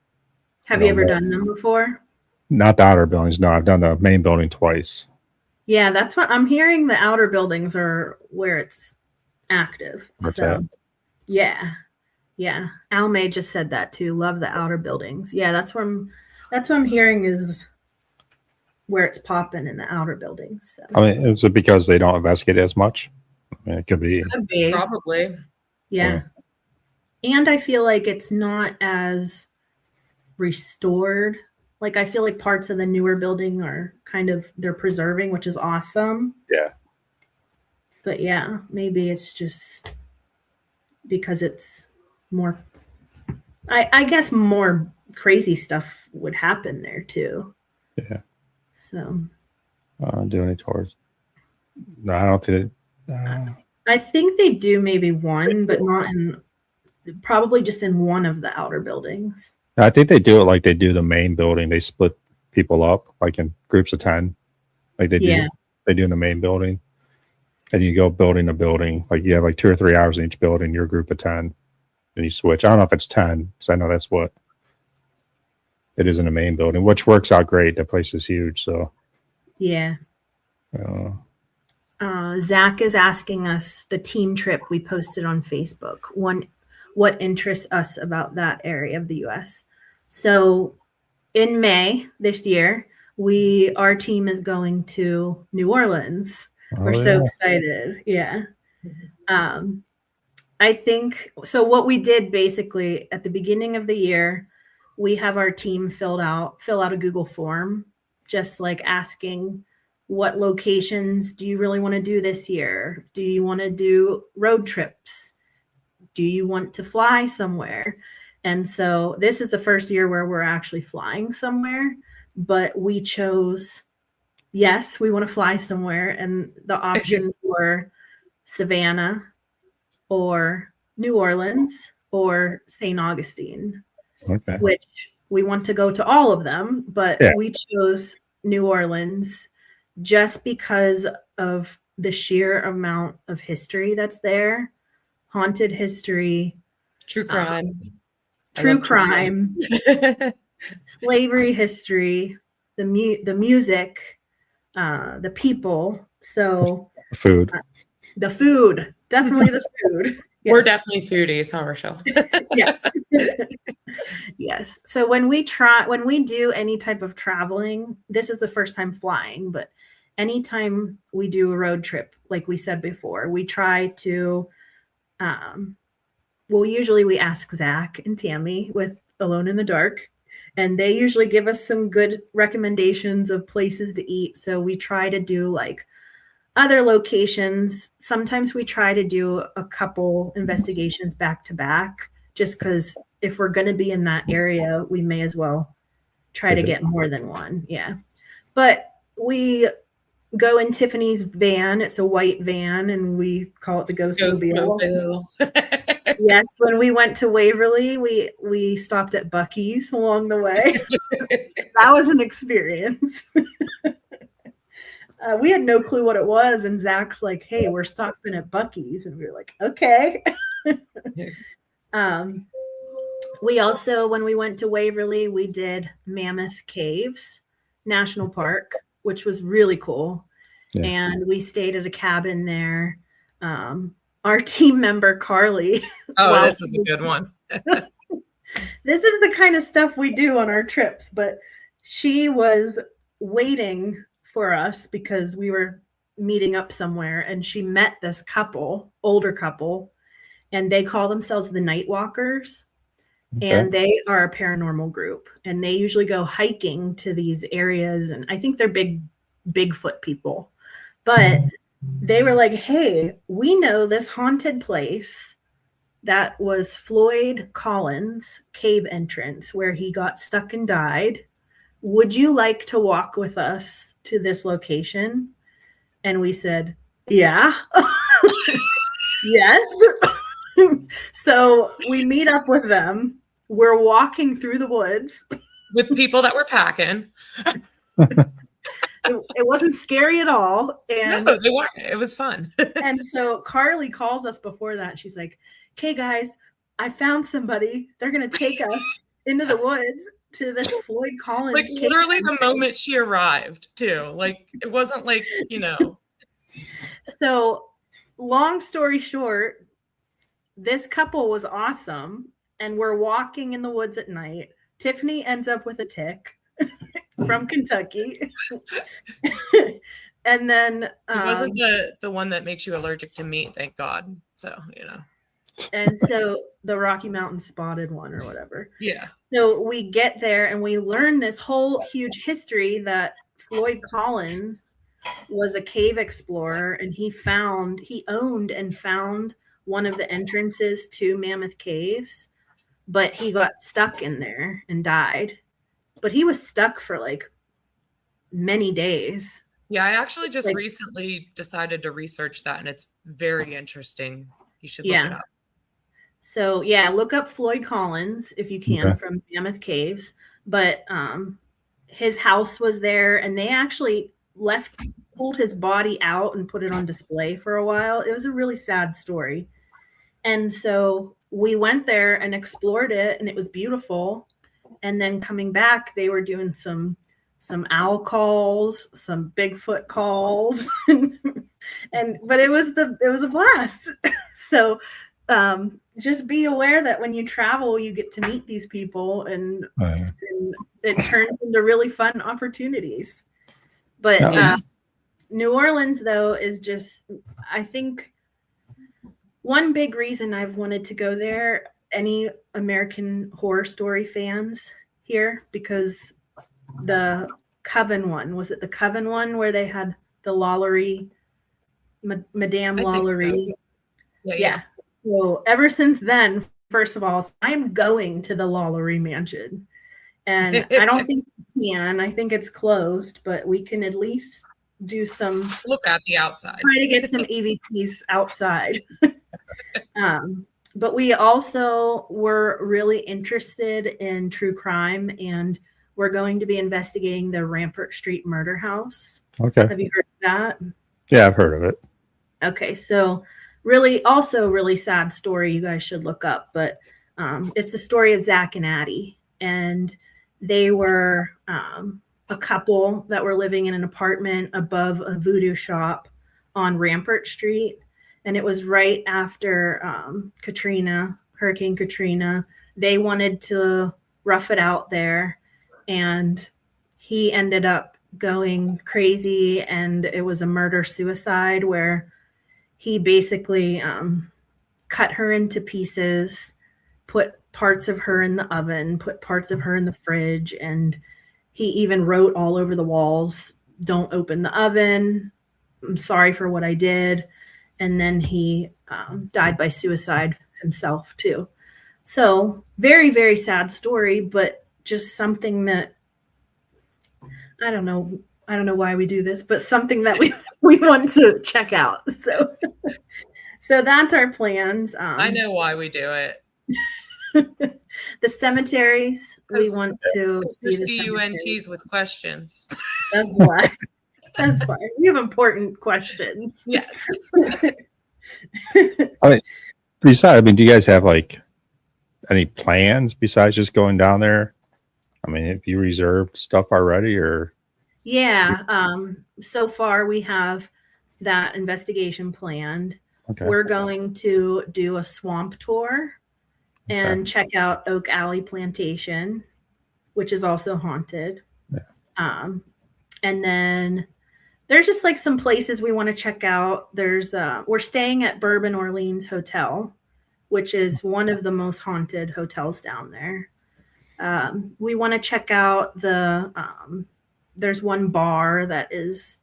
Have you ever done them before? Not the outer buildings. No, I've done the main building twice. Yeah, that's what I'm hearing. The outer buildings are where it's active. Yeah. Yeah. Al May just said that too. Love the outer buildings. Yeah, that's what I'm hearing is where it's popping in the outer buildings. So. I mean, is it because they don't investigate as much? I mean, it could be. Probably. Yeah. And I feel like it's not as restored. Like I feel like parts of the newer building are they're preserving, which is awesome. Yeah. But yeah, maybe it's just because it's more, I guess more crazy stuff would happen there too. Yeah. So. Do any tours? No, I don't think I think they do maybe one, but not probably just in one of the outer buildings. I think they do it like they do the main building. They split people up like in groups of 10. Like they do in the main building. And you go building to building. Like you have like 2 or 3 hours in each building, you're a group of 10. And you switch. I don't know if it's 10, because I know that's what it is in the main building, which works out great. That place is huge. So yeah. Zach is asking us the team trip we posted on Facebook. What interests us about that area of the U.S. So in May this year, our team is going to New Orleans. We're so excited. Yeah. I think so. What we did basically at the beginning of the year, we have our team fill out a Google form, just like asking what locations do you really want to do this year? Do you want to do road trips? Do you want to fly somewhere? And so this is the first year where we're actually flying somewhere, but we chose, yes, we want to fly somewhere. And the options were Savannah or New Orleans or St. Augustine, which we want to go to all of them, but we chose New Orleans just because of the sheer amount of history that's there. Haunted history, true crime, slavery history, the music, the people. So food, the food, definitely the food. Yes. We're definitely foodies, huh, Rochelle? Yes. Yes. So when we do any type of traveling, this is the first time flying, but anytime we do a road trip, like we said before, we try to, usually we ask Zach and Tammy with Alone in the Dark, and they usually give us some good recommendations of places to eat. So we try to do like other locations. Sometimes we try to do a couple investigations back to back, just because if we're going to be in that area, we may as well try to get more than one. Yeah. But we go in Tiffany's van. It's a white van, and we call it the Ghost Mobile. Yes. When we went to Waverly, we stopped at Buc-ee's along the way. That was an experience. We had no clue what it was, and Zach's like, "Hey, we're stopping at Buc-ee's," and we were like, "Okay." We also, when we went to Waverly, we did Mammoth Caves National Park, which was really cool, and we stayed at a cabin there. Our team member Carly. This is a good one. This is the kind of stuff we do on our trips, but she was waiting for us because we were meeting up somewhere, and she met this older couple, and they call themselves the Night Walkers. Okay. And they are a paranormal group, and they usually go hiking to these areas, and I think they're Bigfoot people. But they were like, "Hey, we know this haunted place that was Floyd Collins' cave entrance where he got stuck and died. Would you like to walk with us to this location?" And we said, "Yeah." Yes. So we meet up with them. We're walking through the woods with people that were packing. It wasn't scary at all. And no, they weren't. It was fun. And so Carly calls us before that. She's like, "Okay, guys, I found somebody. They're going to take us into the woods to this Floyd Collins." Like literally the moment she arrived too. Like it wasn't like, So long story short, this couple was awesome. And we're walking in the woods at night. Tiffany ends up with a tick from Kentucky. And then it wasn't the one that makes you allergic to meat, thank God. So, And so the Rocky Mountain spotted one or whatever. Yeah. So we get there and we learn this whole huge history that Floyd Collins was a cave explorer, and he owned and found one of the entrances to Mammoth Caves, but he got stuck in there and died. But he was stuck for like many days. Yeah, I actually just recently decided to research that, and it's very interesting. You should look it up. So look up Floyd Collins if you can from Mammoth Caves. But his house was there, and they actually pulled his body out and put it on display for a while. It was a really sad story. And so we went there and explored it, and it was beautiful. And then coming back, they were doing some owl calls, some Bigfoot calls, but it was a blast. So just be aware that when you travel, you get to meet these people, and it turns into really fun opportunities. But New Orleans, though, is just, I think, one big reason I've wanted to go there. Any American Horror Story fans here? Because the Coven one, was it the Coven one where they had the Lalaurie, Madame Lalaurie? So. Yeah. So ever since then, first of all, I'm going to the Lalaurie mansion, and I don't think we can. I think it's closed, but we can at least do look at the outside. Try to get some EVPs outside. But we also were really interested in true crime, and we're going to be investigating the Rampart Street murder house. Okay. Have you heard of that? Yeah, I've heard of it. Okay, so really sad story you guys should look up, but it's the story of Zach and Addie, and they were a couple that were living in an apartment above a voodoo shop on Rampart Street, and it was right after Hurricane Katrina. They wanted to rough it out there, and he ended up going crazy, and it was a murder-suicide where he basically cut her into pieces, put parts of her in the oven, put parts of her in the fridge, and he even wrote all over the walls, "Don't open the oven. I'm sorry for what I did." And then he died by suicide himself too. So very, very sad story, but just something that I don't know why we do this, but something that we want to check out. So that's our plans. I know why we do it. The cemeteries, we want to There's see the CUNTs with questions. That's why. That's why. We have important questions. Yes. Besides, I mean, do you guys have like any plans besides just going down there? I mean, have you reserved stuff already, or? Yeah. So far we have that investigation planned. Okay. We're going to do a swamp tour and check out Oak Alley Plantation, which is also haunted. Yeah. And then there's just like some places we want to check out. We're staying at Bourbon Orleans Hotel, which is one of the most haunted hotels down there. We want to check out there's one bar that is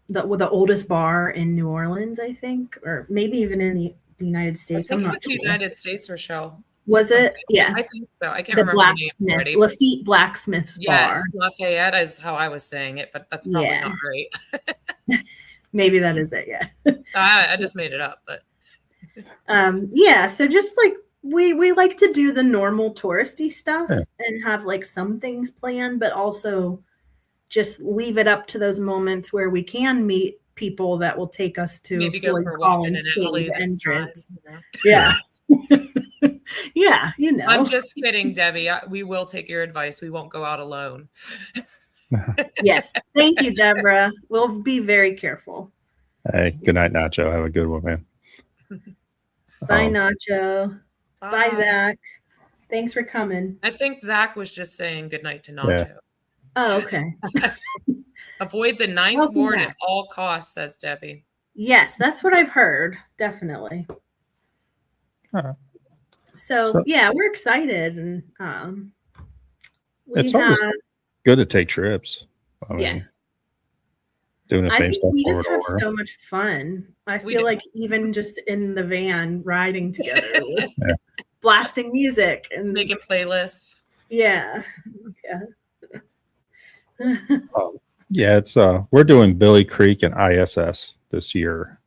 the oldest bar in New Orleans, I think, or maybe even in the United States. I'm not sure. United States, Rochelle. Was it? Yeah. I think so. I can't The remember the name blacksmith, already. Lafitte Blacksmith's Yes, bar. Lafayette is how I was saying it, but that's probably not right. Maybe that is it, yeah. I just made it up, but yeah, so just like we like to do the normal touristy stuff and have like some things planned, but also just leave it up to those moments where we can meet people that will take us to maybe go Floyd for a walk in Collins an Cave alley this entrance. time, Yeah. Yeah, you know. I'm just kidding, Debbie. We will take your advice. We won't go out alone. Yes. Thank you, Deborah. We'll be very careful. Hey, good night, Nacho. Have a good one, man. Bye, Nacho. Bye, Zach. Thanks for coming. I think Zach was just saying good night to Nacho. Yeah. Oh, okay. Avoid the ninth ward at all costs, says Debbie. Yes, that's what I've heard. Definitely. So yeah, we're excited, and it's always good to take trips. I mean, doing the same stuff. We just have so much fun. I feel like even just in the van riding together, blasting music and making playlists. Yeah. Yeah, it's we're doing Billy Creek and ISS this year.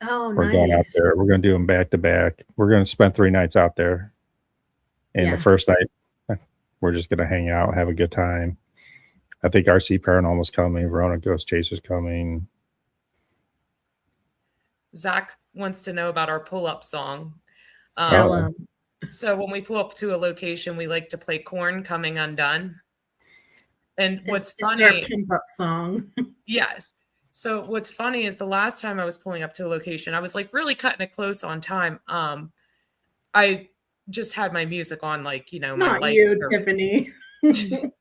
Oh, we're going out there. We're going to do them back to back. We're going to spend 3 nights out there. And the first night, we're just going to hang out, have a good time. I think RC Paranormal's coming. Verona Ghost Chaser's coming. Zach wants to know about our pull-up song. So when we pull up to a location, we like to play Korn Coming Undone. And what's funny, our pimp up song. Yes. So what's funny is the last time I was pulling up to a location, I was like really cutting it close on time. I just had my music on, like, you know, my lights. Not you, Tiffany.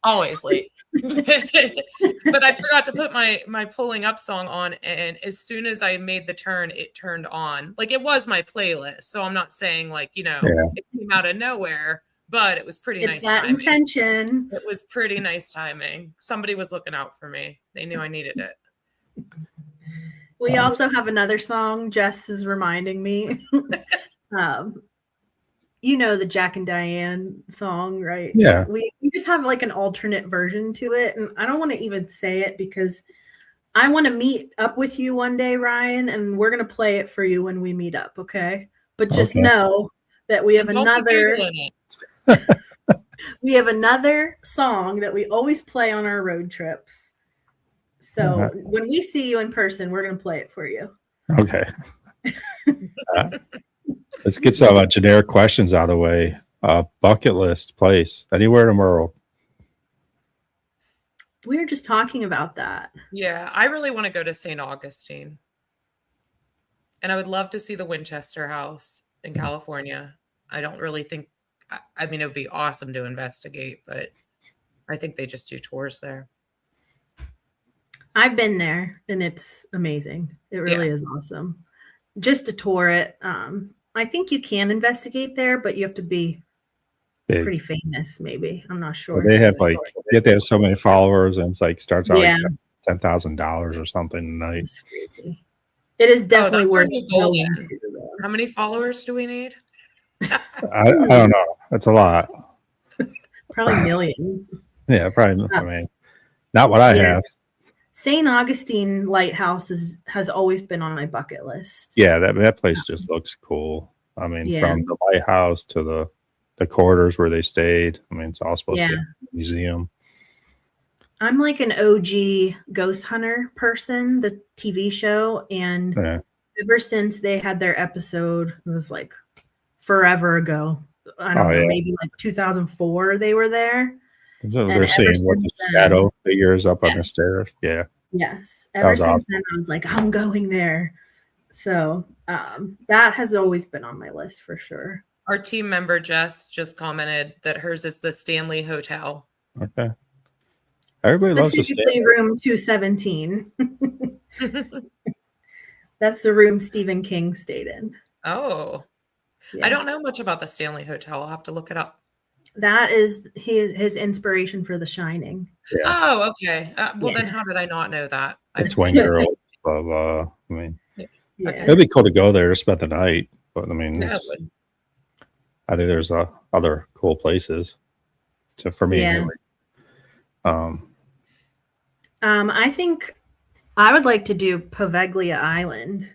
Always late. But I forgot to put my pulling up song on, and as soon as I made the turn, it turned on. Like, it was my playlist, so I'm not saying like, you know, it came out of nowhere, but it was pretty nice timing. Intention. It was pretty nice timing. Somebody was looking out for me. They knew I needed it. We also have another song. Jess is reminding me. You know the Jack and Diane song, right? Yeah. We just have like an alternate version to it. And I don't want to even say it because I want to meet up with you one day, Ryan, and we're going to play it for you when we meet up, okay? but just Okay. know that we have And don't be another Googling it. we have another song that we always play on our road trips. So when we see you in person, we're going to play it for you. Okay. Let's get some generic questions out of the way. Bucket list place anywhere in the world. We were just talking about that. Yeah, I really want to go to St. Augustine. And I would love to see the Winchester House in California. I don't really think, I mean, it would be awesome to investigate, but I think they just do tours there. I've been there and it's amazing. It really is awesome. Just to tour it. I think you can investigate there, but you have to be pretty famous, maybe. I'm not sure. Well, they have like, you have to have so many followers, and it's like starts out like $10,000 or something a night. It's crazy. It is definitely worth going to. How many followers do we need? I don't know. That's a lot. Probably millions. Yeah, probably. I mean, not what I have. St. Augustine Lighthouse has always been on my bucket list. Yeah, that place just looks cool. I mean, from the lighthouse to the corridors where they stayed. I mean, it's all supposed to be a museum. I'm like an OG ghost hunter person, the TV show. And ever since they had their episode, it was like forever ago. I don't know, maybe like 2004 they were there. So they're seeing what the shadow figures up on the stairs. Yeah. Yes. Ever since then, I was like, I'm going there. So that has always been on my list for sure. Our team member Jess just commented that hers is the Stanley Hotel. Okay. Everybody loves the Stanley. Room 217. That's the room Stephen King stayed in. Oh. Yeah. I don't know much about the Stanley Hotel. I'll have to look it up. That is his inspiration for The Shining. Yeah. Oh, okay. Then how did I not know that? It's Wayne Girl. I mean, it'd be cool to go there to spend the night. But I mean, I think there's other cool places for me. Anyway. I think I would like to do Poveglia Island.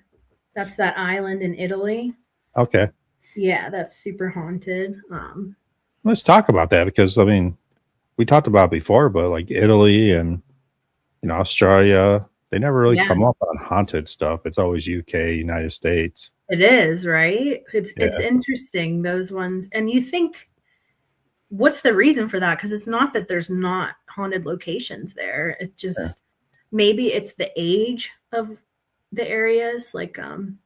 That's that island in Italy. Okay. Yeah, that's super haunted. Let's talk about that because I mean, we talked about it before, but like Italy and Australia, they never really come up on haunted stuff. It's always UK, United States. It is, right? It's interesting, those ones. And you think, what's the reason for that? Because it's not that there's not haunted locations there. It just maybe it's the age of the areas. Like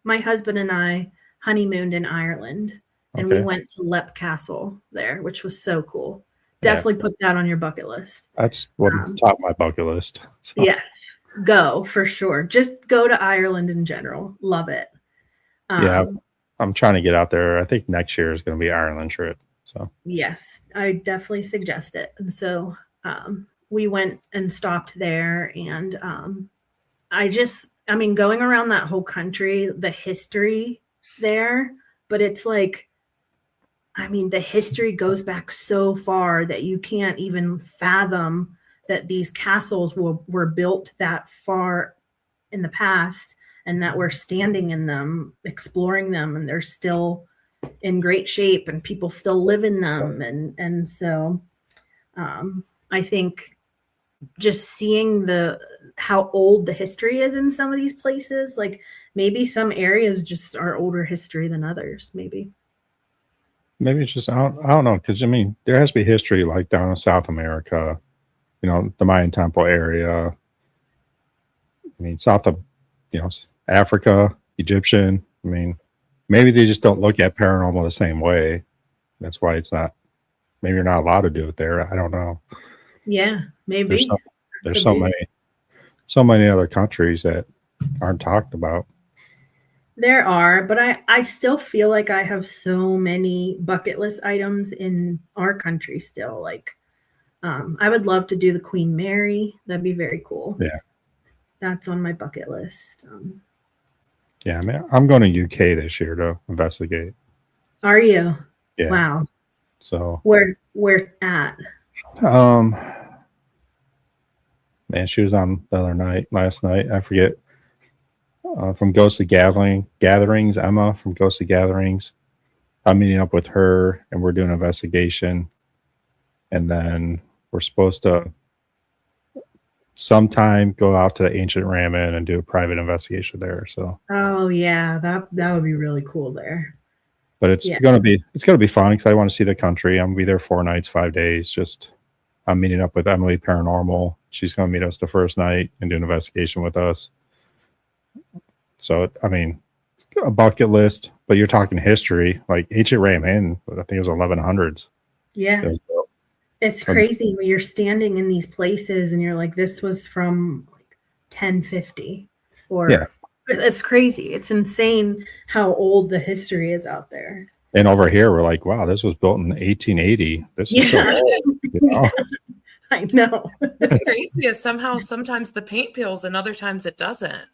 my husband and I honeymooned in Ireland. And we went to Leap Castle there, which was so cool. Definitely put that on your bucket list. That's what's top of my bucket list. So. Yes, go for sure. Just go to Ireland in general. Love it. I'm trying to get out there. I think next year is going to be Ireland trip. So yes, I definitely suggest it. And so we went and stopped there, and I mean, going around that whole country, the history there, but it's like. I mean, the history goes back so far that you can't even fathom that these castles were built that far in the past and that we're standing in them, exploring them, and they're still in great shape and people still live in them. And so I think just seeing how old the history is in some of these places, like maybe some areas just are older history than others, maybe. Maybe it's just, I don't know. Cause I mean, there has to be history like down in South America, the Mayan temple area. I mean, south of, Africa, Egyptian. I mean, maybe they just don't look at paranormal the same way. That's why maybe you're not allowed to do it there. I don't know. Yeah, maybe. There's so many other countries that aren't talked about. There are, but I still feel like I have so many bucket list items in our country still. Like, I would love to do the Queen Mary. That'd be very cool. Yeah. That's on my bucket list. Yeah, I mean, I'm going to UK this year to investigate. Are you? Yeah. Wow. So where at? Man, she was on last night. I forget. from Ghostly Gatherings, Emma from Ghostly Gatherings. I'm meeting up with her, and we're doing an investigation. And then we're supposed to sometime go out to the ancient Ramen and do a private investigation there. So, Oh yeah, that would be really cool there. but it's Yeah. gonna be fun because I want to see the country. I'm gonna be there 4 nights, 5 days. Just I'm meeting up with Emily Paranormal. She's gonna meet us the first night and do an investigation with us. So I mean, a bucket list, but you're talking history, like ancient Ramen. I think it was 1100s. Yeah. It's crazy when you're standing in these places and you're like, this was from like 1050 or Yeah. It's crazy. It's insane how old the history is out there. And over here, we're like, wow, this was built in 1880. This is so old. You know? I know. It's crazy as sometimes the paint peels and other times it doesn't.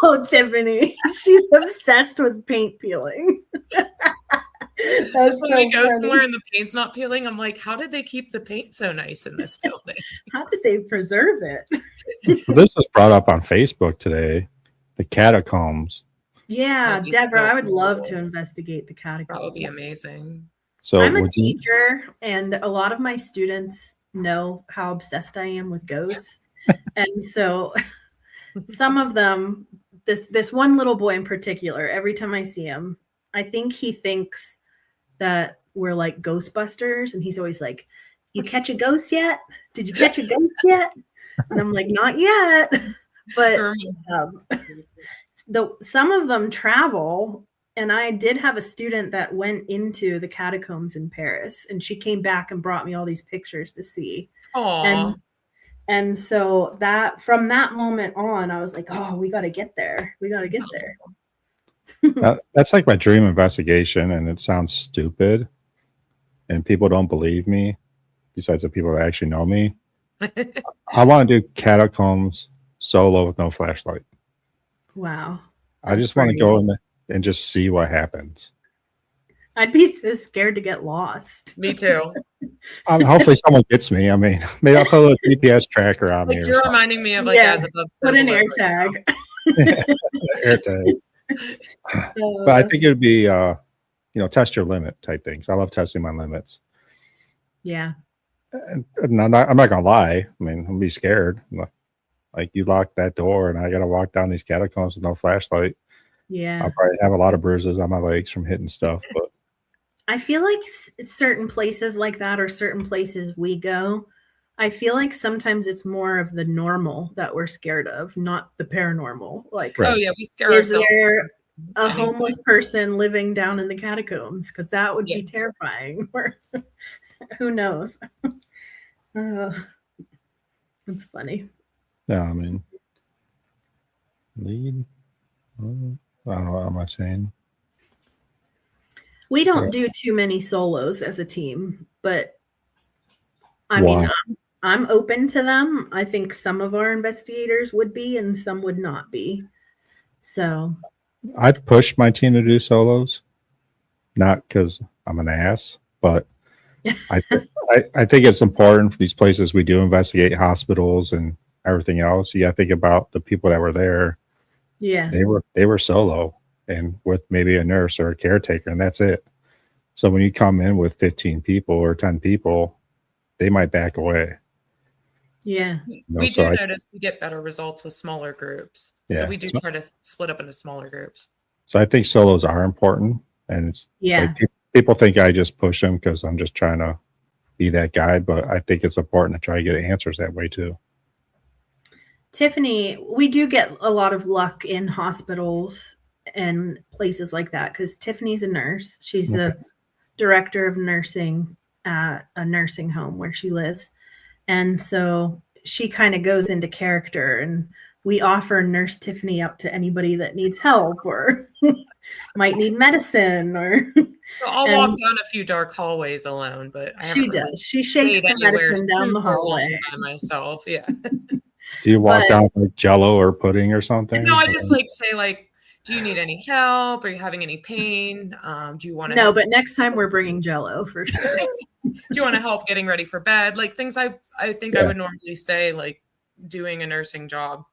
Oh, Tiffany. She's obsessed with paint peeling. That's when we go somewhere and the paint's not peeling, I'm like, how did they keep the paint so nice in this building? How did they preserve it? So this was brought up on Facebook today, the catacombs. Yeah, Deborah, I would love to investigate the catacombs. That would be amazing. So I'm a teacher, and a lot of my students know how obsessed I am with ghosts. And so some of them, this one little boy in particular, every time I see him, I think he thinks that we're like Ghostbusters, and he's always like, "You catch a ghost yet? Did you catch a ghost yet?" And I'm like, "Not yet." But some of them travel, and I did have a student that went into the catacombs in Paris, and she came back and brought me all these pictures to see. Aww. And so that from that moment on, I was like, "Oh, we got to get there. We got to get there." That's like my dream investigation, and it sounds stupid, and people don't believe me. Besides the people that actually know me, I want to do catacombs solo with no flashlight. Wow! I just want to go in and just see what happens. I'd be so scared to get lost. Me too. Hopefully someone gets me. I mean, maybe I'll put a little GPS tracker on me. You're reminding me of like as above. Put an air tag. Air tag. But I think it would be, test your limit type things. I love testing my limits. Yeah. And I'm not gonna lie. I mean, I'm gonna be scared. Like you lock that door, and I gotta walk down these catacombs with no flashlight. Yeah. I'll probably have a lot of bruises on my legs from hitting stuff. But I feel like certain places like that, or certain places we go, I feel like sometimes it's more of the normal that we're scared of, not the paranormal. Like, oh yeah, we scare ourselves. Is there a homeless person living down in the catacombs? Because that would be terrifying. Who knows? It's funny. yeah, I mean, lead. I don't know what am I saying. We don't do too many solos as a team, but I mean, I'm open to them. I think some of our investigators would be, and some would not be. So I've pushed my team to do solos, not because I'm an ass, but I think it's important for these places we do investigate, hospitals and everything else. You got to think about the people that were there. Yeah, they were solo and with maybe a nurse or a caretaker, and that's it. So when you come in with 15 people or 10 people, they might back away. Yeah, we do notice we get better results with smaller groups. Yeah. So we do try to split up into smaller groups. So I think solos are important, and it's like people think I just push them because I'm just trying to be that guy, but I think it's important to try to get answers that way too. Tiffany, we do get a lot of luck in hospitals and places like that because Tiffany's a nurse. She's the director of nursing at a nursing home where she lives. And so she kind of goes into character, and we offer Nurse Tiffany up to anybody that needs help or might need medicine or I'll walk down a few dark hallways alone, but she does. She shakes the medicine down the hallway by myself. Yeah. Do you walk down like Jello or pudding or something? No, I just say do you need any help? Are you having any pain? Do you want to? No, but next time we're bringing Jello for sure. Do you want to help getting ready for bed? Like things I think I would normally say, like doing a nursing job,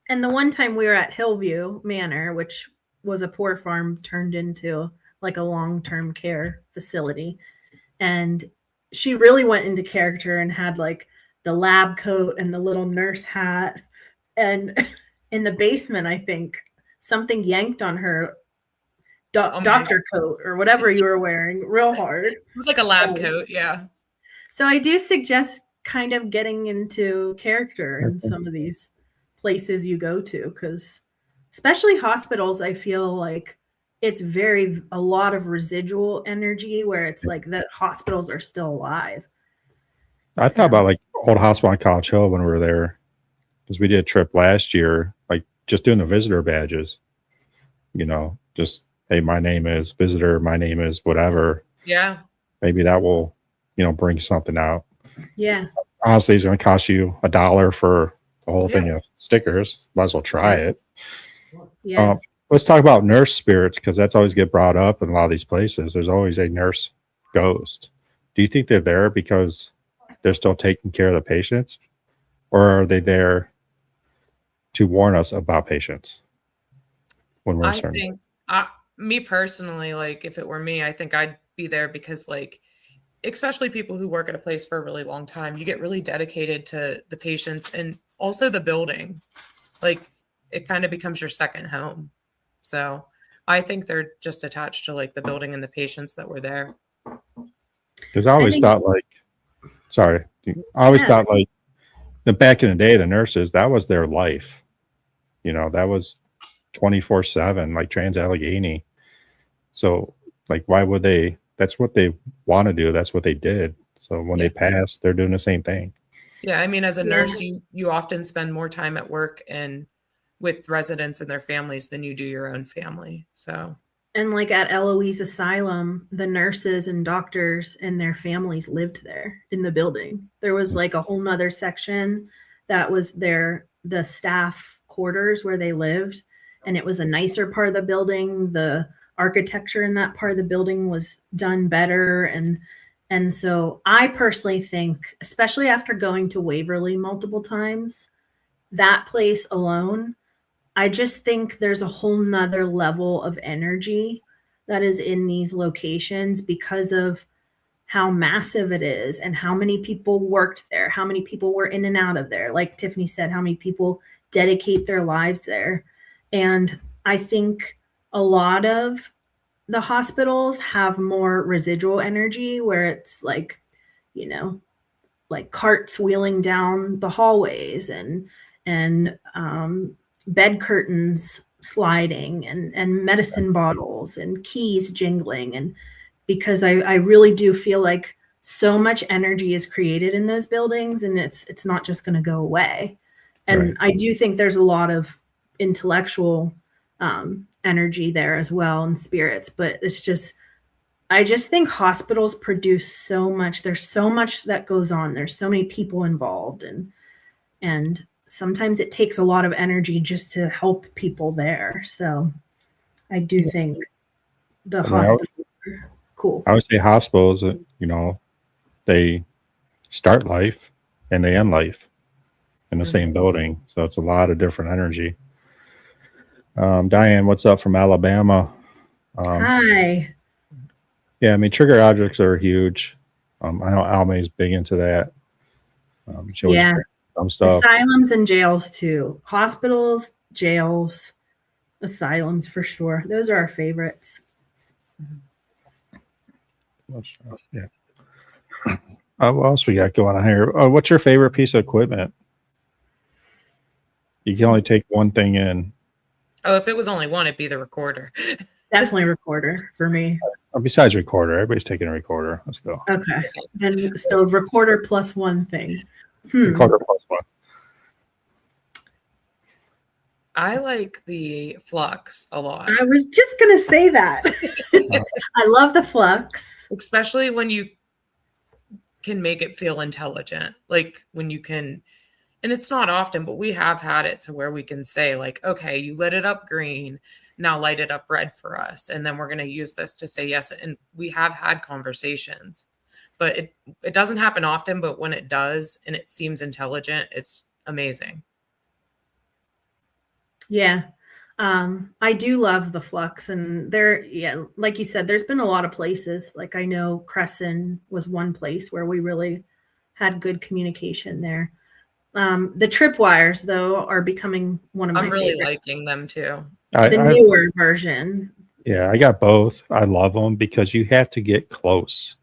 And the one time we were at Hillview Manor, which was a poor farm turned into like a long-term care facility, and she really went into character and had like the lab coat and the little nurse hat. And in the basement, I think something yanked on her doctor coat or whatever you were wearing real hard. It was like a lab coat, yeah. So I do suggest kind of getting into character in some of these places you go to, because especially hospitals, I feel like it's a lot of residual energy where it's like the hospitals are still alive. I thought about like old hospital on College Hill when we were there, because we did a trip last year, like just doing the visitor badges, just, hey, my name is visitor, my name is whatever. Yeah. Maybe that will, bring something out. Yeah. Honestly, it's going to cost you $1 for the whole thing of stickers. Might as well try it. Yeah. Let's talk about nurse spirits, because that's always get brought up in a lot of these places. There's always a nurse ghost. Do you think they're there because they're still taking care of the patients, or are they there to warn us about patients when we're I think, me personally, like if it were me, I think I'd be there because, like, especially people who work at a place for a really long time, you get really dedicated to the patients and also the building. Like, it kind of becomes your second home. So I think they're just attached to like the building and the patients that were there. Because I always thought like the back in the day, the nurses, that was their life. That was 24/7, like Trans-Allegheny. So like, why would they? That's what they want to do. That's what they did. So when they pass, they're doing the same thing. Yeah, I mean, as a nurse, you often spend more time at work and with residents and their families than you do your own family. So, and like at Eloise Asylum, the nurses and doctors and their families lived there in the building. There was like a whole nother section that was the staff quarters where they lived, and it was a nicer part of the building. The architecture in that part of the building was done better, and so I personally think, especially after going to Waverly multiple times, that place alone, I just think there's a whole nother level of energy that is in these locations because of how massive it is and how many people worked there, how many people were in and out of there. Like Tiffany said, how many people dedicate their lives there. And I think a lot of the hospitals have more residual energy where it's like, like carts wheeling down the hallways and bed curtains sliding and medicine bottles and keys jingling. And because I really do feel like so much energy is created in those buildings, and it's not just going to go away. And I do think there's a lot of intellectual energy there as well, and spirits, but I just think hospitals produce so much. There's so much that goes on. There's so many people involved, and sometimes it takes a lot of energy just to help people there. So I do think the hospitals are cool. I would say hospitals, they start life and they end life in the same building. So it's a lot of different energy. Diane, what's up from Alabama? Hi. Yeah, I mean, trigger objects are huge. I know Alma's big into that. She always brings some stuff. Asylums and jails too. Hospitals, jails, asylums for sure. Those are our favorites. Yeah. What else we got going on here? What's your favorite piece of equipment? You can only take one thing in. Oh, if it was only one, it'd be the recorder. Definitely recorder for me. Besides recorder, everybody's taking a recorder. Let's go. Okay. Then so recorder plus one thing. Recorder plus one. I like the flux a lot. I was just going to say that. I love the flux. Especially when you can make it feel intelligent. Like when you can, and it's not often, but we have had it to where we can say like, okay, you lit it up green, now light it up red for us. And then we're going to use this to say yes. And we have had conversations, but it doesn't happen often, but when it does and it seems intelligent, it's amazing. Yeah. I do love the Flux, and there, yeah, like you said, there's been a lot of places. Like I know Crescent was one place where we really had good communication there. The tripwires, though, are becoming one of my I'm really favorites. liking them too. The I newer version. yeah, I got both. I love them because you have to get close,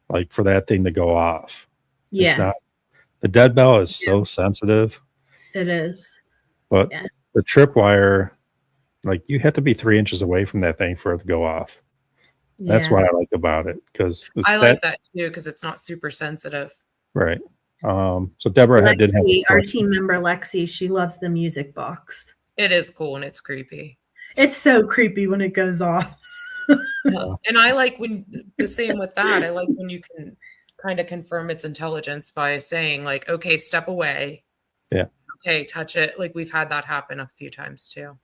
like for that thing to go off. It's Yeah, not the dead bell is yeah, so sensitive, it is. but Yeah, the tripwire, like you have to be 3 inches away from that thing for it to go off. That's yeah. what I like about it because I that like that too because it's not super sensitive. right. So Deborah did have a Lexi, our question. team member Lexi, she loves the music box. It is cool and it's creepy. It's so creepy when it goes off. And I like when the same with that. I like when you can kind of confirm its intelligence by saying like, okay, step away. Yeah. Okay, touch it. Like we've had that happen a few times too.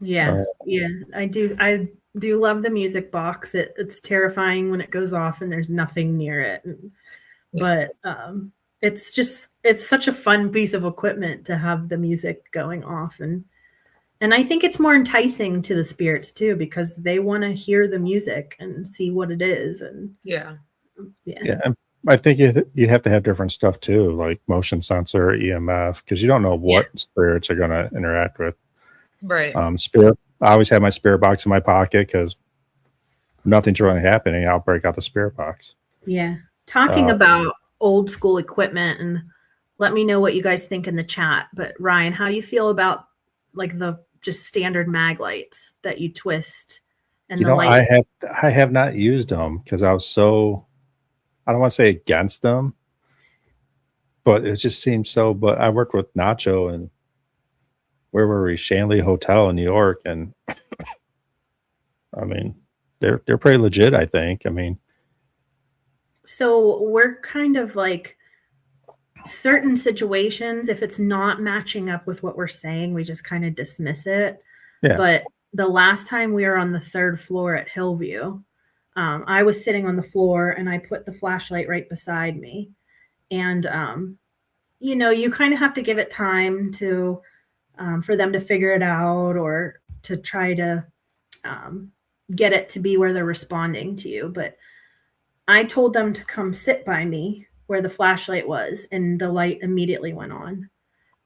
Yeah, yeah, I do. I do love the music box. It's terrifying when it goes off and there's nothing near it. But it's such a fun piece of equipment to have the music going off, and I think it's more enticing to the spirits too because they want to hear the music and see what it is. And Yeah. Yeah, and I think you have to have different stuff too, like motion sensor, EMF, because you don't know what spirits are going to interact with. Right. Spirit. I always have my spirit box in my pocket because nothing's really happening. I'll break out the spirit box. Yeah. Talking about old school equipment, and let me know what you guys think in the chat. But Ryan, how do you feel about like the just standard mag lights that you twist and the light? I have not used them because I was so, I don't want to say against them, but it just seems so. But I worked with Nacho and where were we? Shanley Hotel in New York, and I mean, they're pretty legit. I think. I mean, so we're kind of like certain situations. If it's not matching up with what we're saying, we just kind of dismiss it. yeah. But the last time we were on the third floor at Hillview, I was sitting on the floor and I put the flashlight right beside me, and you kind of have to give it time to for them to figure it out or to try to get it to be where they're responding to you. But I told them to come sit by me where the flashlight was, and the light immediately went on.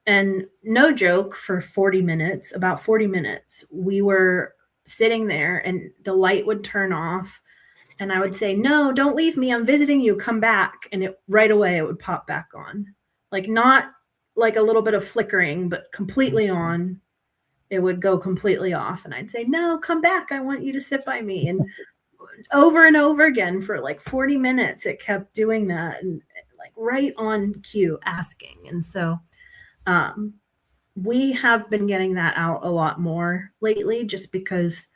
And no joke, for 40 minutes, about 40 minutes, we were sitting there and the light would turn off. And I would say, no, don't leave me. I'm visiting you. Come back. And right away it would pop back on. Like not like a little bit of flickering, but completely on. It would go completely off. And I'd say, no, come back. I want you to sit by me. And over and over again for like 40 minutes, it kept doing that and like right on cue asking. And so we have been getting that out a lot more lately just because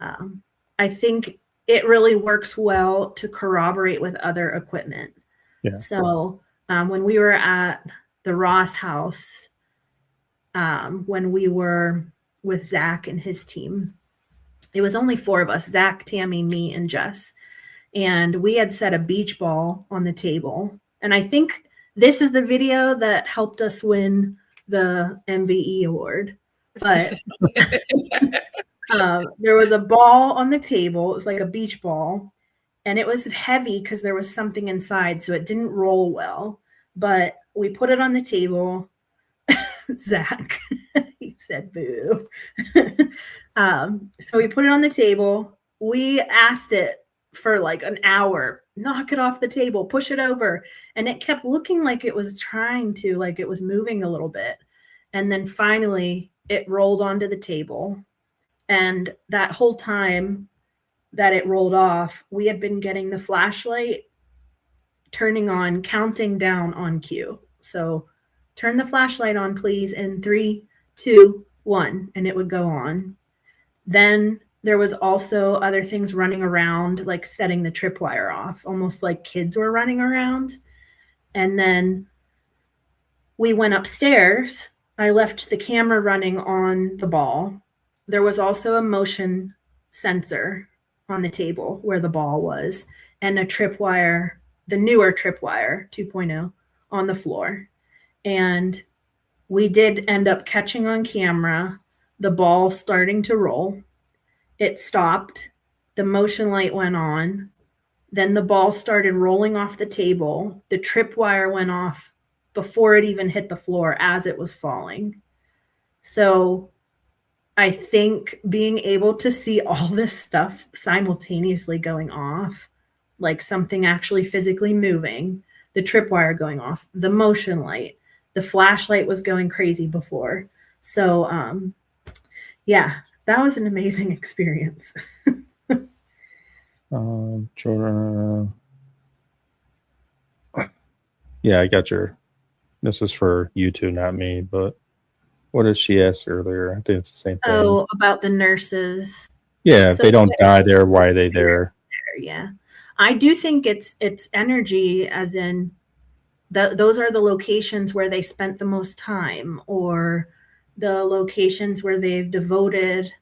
I think it really works well to corroborate with other equipment. Yeah. So when we were at the Ross house, when we were with Zach and his team, it was only 4 of us, Zach, Tammy, me, and Jess. And we had set a beach ball on the table. And I think this is the video that helped us win the MVE award. But there was a ball on the table. It was like a beach ball. And it was heavy because there was something inside. So it didn't roll well. But we put it on the table. Zach, he said boo. So we put it on the table. We asked it for like an hour, knock it off the table, push it over. And it kept looking like it was trying to, like it was moving a little bit. And then finally it rolled onto the table. And that whole time that it rolled off, we had been getting the flashlight turning on, counting down on cue. So turn the flashlight on, please, in 3, 2, 1, and it would go on. Then there was also other things running around, like setting the tripwire off, almost like kids were running around. And then we went upstairs. I left the camera running on the ball. There was also a motion sensor on the table where the ball was, and a tripwire, the newer tripwire 2.0, on the floor. And we did end up catching on camera the ball starting to roll. It stopped. The motion light went on. Then the ball started rolling off the table. The tripwire went off before it even hit the floor as it was falling. So I think being able to see all this stuff simultaneously going off, like something actually physically moving, the tripwire going off, the motion light, the flashlight was going crazy before. So, yeah, that was an amazing experience. Jordan. Yeah, I got your. This is for you two, not me. But what did she ask earlier? I think it's the same thing. Oh, about the nurses. Yeah, if they don't die there, why are they there? Yeah, I do think it's energy, as in those are the locations where they spent the most time, or the locations where they've devoted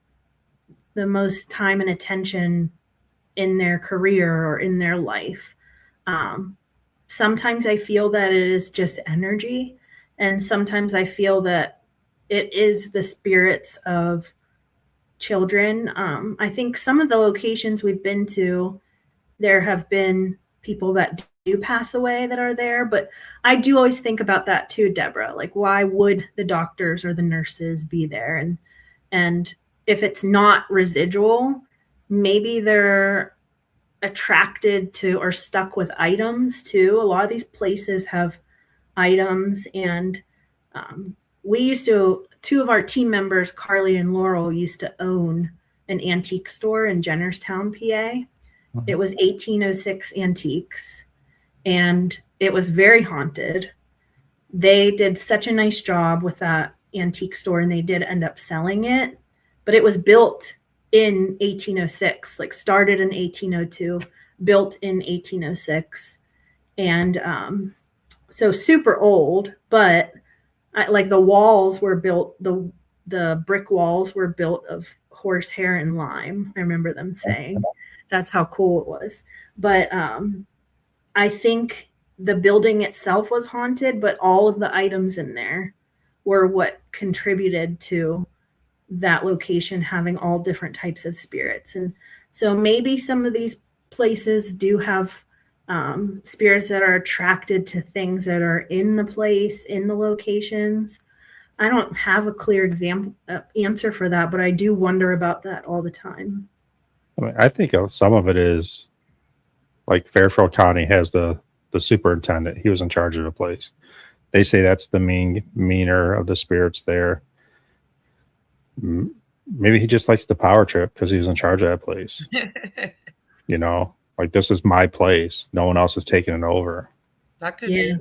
the most time and attention in their career or in their life. Sometimes I feel that it is just energy, and sometimes I feel that it is the spirits of children. I think some of the locations we've been to, there have been people that do pass away that are there, but I do always think about that too, Deborah. Like, why would the doctors or the nurses be there? And if it's not residual, maybe they're attracted to or stuck with items too. A lot of these places have items, and we used to, two of our team members, Carly and Laurel, used to own an antique store in Jennerstown, PA. It was 1806 antiques, and it was very haunted. They did such a nice job with that antique store, and they did end up selling it, but it was built in 1806, like started in 1802, built in 1806. And so super old, but like the walls were built, the brick walls were built of horsehair and lime. I remember them saying that's how cool it was. But I think the building itself was haunted, but all of the items in there were what contributed to that location having all different types of spirits. And so maybe some of these places do have spirits that are attracted to things that are in the place, in the locations. I don't have a clear answer for that, but I do wonder about that all the time. I mean, I think some of it is like Fairfield County has the superintendent. He was in charge of the place. They say that's the meaner of the spirits there. Maybe he just likes the power trip because he was in charge of that place. You know, like, this is my place. No one else is taking it over. That could be.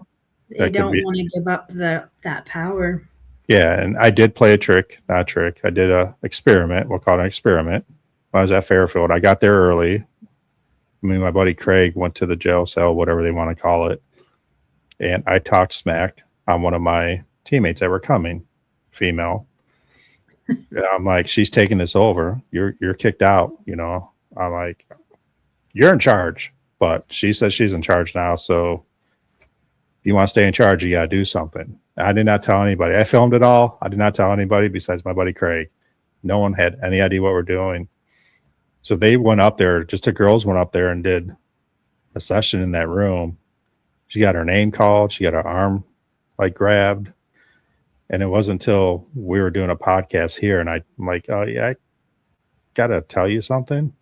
They don't want to give up that power. Yeah, and I did play a trick, not a trick. I did a experiment. We'll call it an experiment. When I was at Fairfield, I got there early. Me and my buddy Craig went to the jail cell, whatever they want to call it, and I talked smack on one of my teammates that were coming, female. I'm like, she's taking this over. You're kicked out. You know, I'm like, you're in charge, but she says she's in charge now. So if you want to stay in charge, you got to do something. I did not tell anybody. I filmed it all. I did not tell anybody besides my buddy Craig. No one had any idea what we're doing. So they went up there, just the girls went up there and did a session in that room. She got her name called. She got her arm like grabbed. And it wasn't until we were doing a podcast here, and I'm like, oh, yeah, I got to tell you something.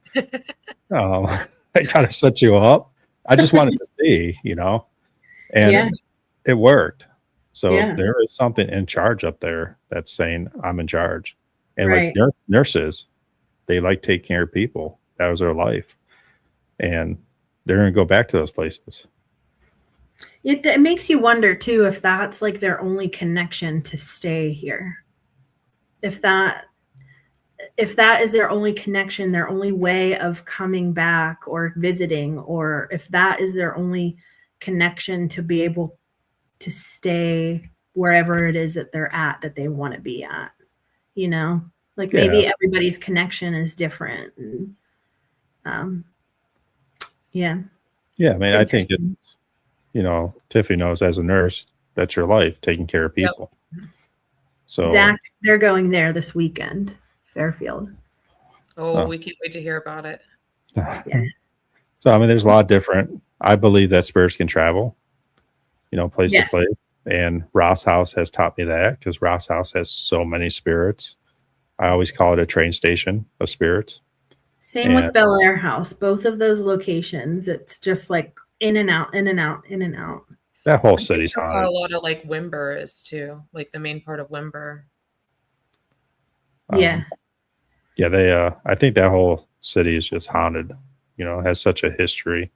I got to set you up. I just wanted to see, you know, and it worked. So there is something in charge up there that's saying, I'm in charge. And like nurses, they like taking care of people. That was their life. And they're going to go back to those places. It makes you wonder too if that's like their only connection to stay here. If that is their only connection, their only way of coming back or visiting, or if that is their only connection to be able to stay wherever it is that they're at, that they want to be at, you know, like maybe everybody's connection is different. And, yeah. I mean, I think it's, you know, Tiffany knows as a nurse, that's your life, taking care of people. So Zach, they're going there this weekend, Fairfield. Oh, we can't wait to hear about it. Yeah. So I mean, there's a lot of different. I believe that spirits can travel, place to Yes. place. And Ross House has taught me that because Ross House has so many spirits. I always call it a train station of spirits. Same with Bel Air House. Both of those locations, it's just like in and out, in and out, in and out. That whole city's That's haunted. how a lot of like Wimber is too, like the main part of Wimber. Yeah. Yeah, they I think that whole city is just haunted. Has such a history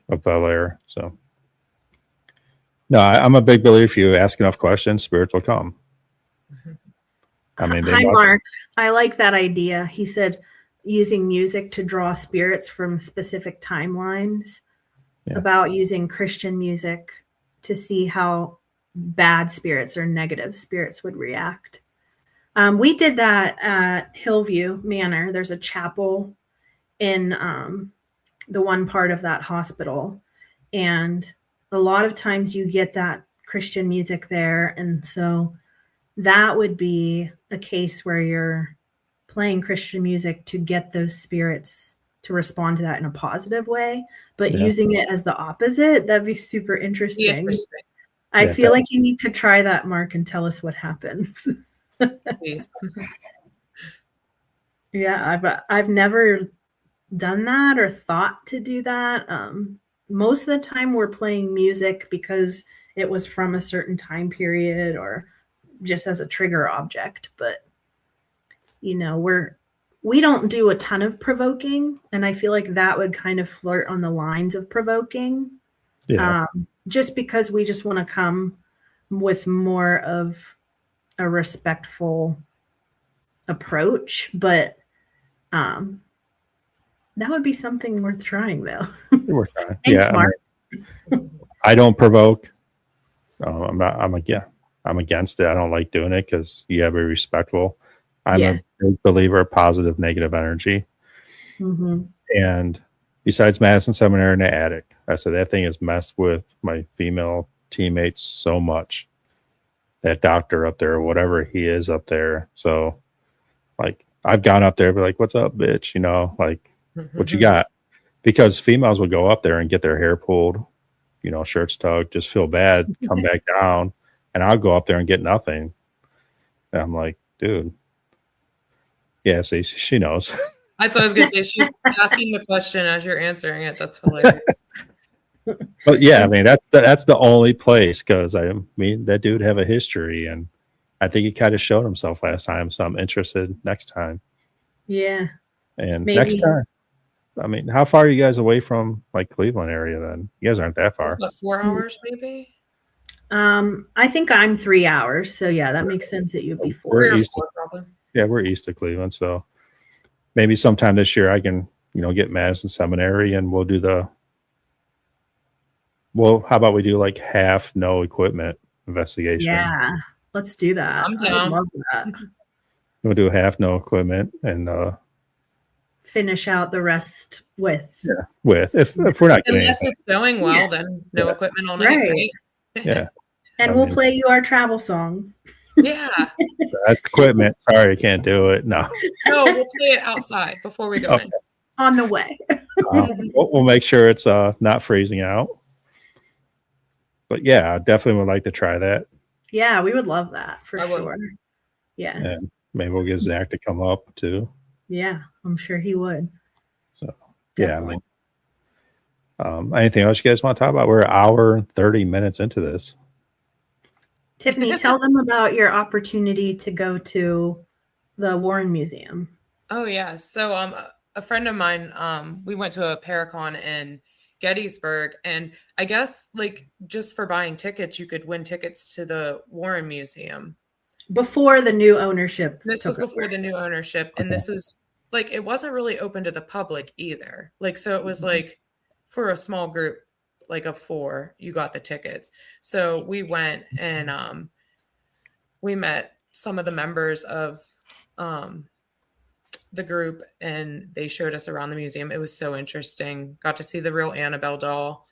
of Bel Air. So no, I'm a big believer. If you ask enough questions, spirits will come. I mean, Hi, Mark. I like that idea. He said using music to draw spirits from specific timelines, about using Christian music to see how bad spirits or negative spirits would react. We did that at Hillview Manor. There's a chapel in the one part of that hospital. And a lot of times you get that Christian music there. And so that would be a case where you're playing Christian music to get those spirits to respond to that in a positive way, but using it as the opposite, that'd be super interesting. I feel like you need to try that, Mark, and tell us what happens. Please. Yeah, I've never done that or thought to do that. Most of the time we're playing music because it was from a certain time period or just as a trigger object, but we don't do a ton of provoking, and I feel like that would kind of flirt on the lines of provoking. Just because we just want to come with more of a respectful approach, but that would be something worth trying, though. We're trying. Thanks, Mark. I don't provoke. I'm against it. I don't like doing it because you have to be respectful. I'm a big believer of positive, negative energy. Mm-hmm. And besides Madison Seminary in the attic, I said that thing has messed with my female teammates so much. That doctor up there, or whatever he is up there. So, like, I've gone up there and be like, "What's up, bitch?" What you got? Because females will go up there and get their hair pulled, shirts tugged, just feel bad, come back down, and I'll go up there and get nothing. And I'm like, dude. Yeah, see, she knows. That's what I was gonna say. She's asking the question as you're answering it. That's hilarious. But yeah, I mean that's the only place because that dude have a history, and I think he kind of showed himself last time. So I'm interested next time. Yeah, and maybe. Next time. I mean, how far are you guys away from like Cleveland area? Then you guys aren't that far. About 4 hours, maybe. I think I'm 3 hours, so yeah, that makes sense that you'd be 4. We're east of Cleveland, so maybe sometime this year I can, get Madison Seminary and we'll do how about we do like half no equipment investigation? Yeah, let's do that. I'm down. I love that. We'll do half no equipment and finish out the rest with. Yeah, if we're not getting unless it's going well, then no equipment all night. Right? Yeah. And we'll play you our travel song. Yeah. That's equipment. Sorry, I can't do it. No, we'll play it outside before we go in. On the way. We'll make sure it's not freezing out. But yeah, I definitely would like to try that. Yeah, we would love that for sure. Yeah. And maybe we'll get Zach to come up too. Yeah, I'm sure he would. So definitely. Anything else you guys want to talk about? We're an hour and 30 minutes into this. Tiffany, tell them about your opportunity to go to the Warren Museum. Oh yeah. So a friend of mine, we went to a Paracon in Gettysburg, and I guess like just for buying tickets, you could win tickets to the Warren Museum. Before the new ownership. This was before the new ownership, and this was like it wasn't really open to the public either. Like so it was like for a small group like of 4, you got the tickets. So we went and we met some of the members of the group, and they showed us around the museum. It was so interesting. Got to see the real Annabelle doll.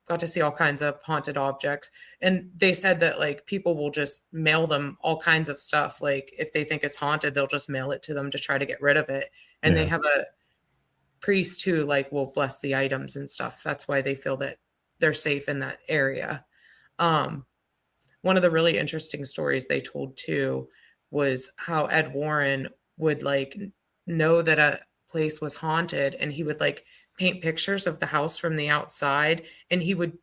got to see all kinds of haunted objects. And they said that like people will just mail them all kinds of stuff. Like if they think it's haunted, they'll just mail it to them to try to get rid of it. And they Yeah. have a priest who like will bless the items and stuff. That's why they feel that they're safe in that area. One of the really interesting stories they told too was how Ed Warren would like know that a place was haunted, and he would like paint pictures of the house from the outside, and he would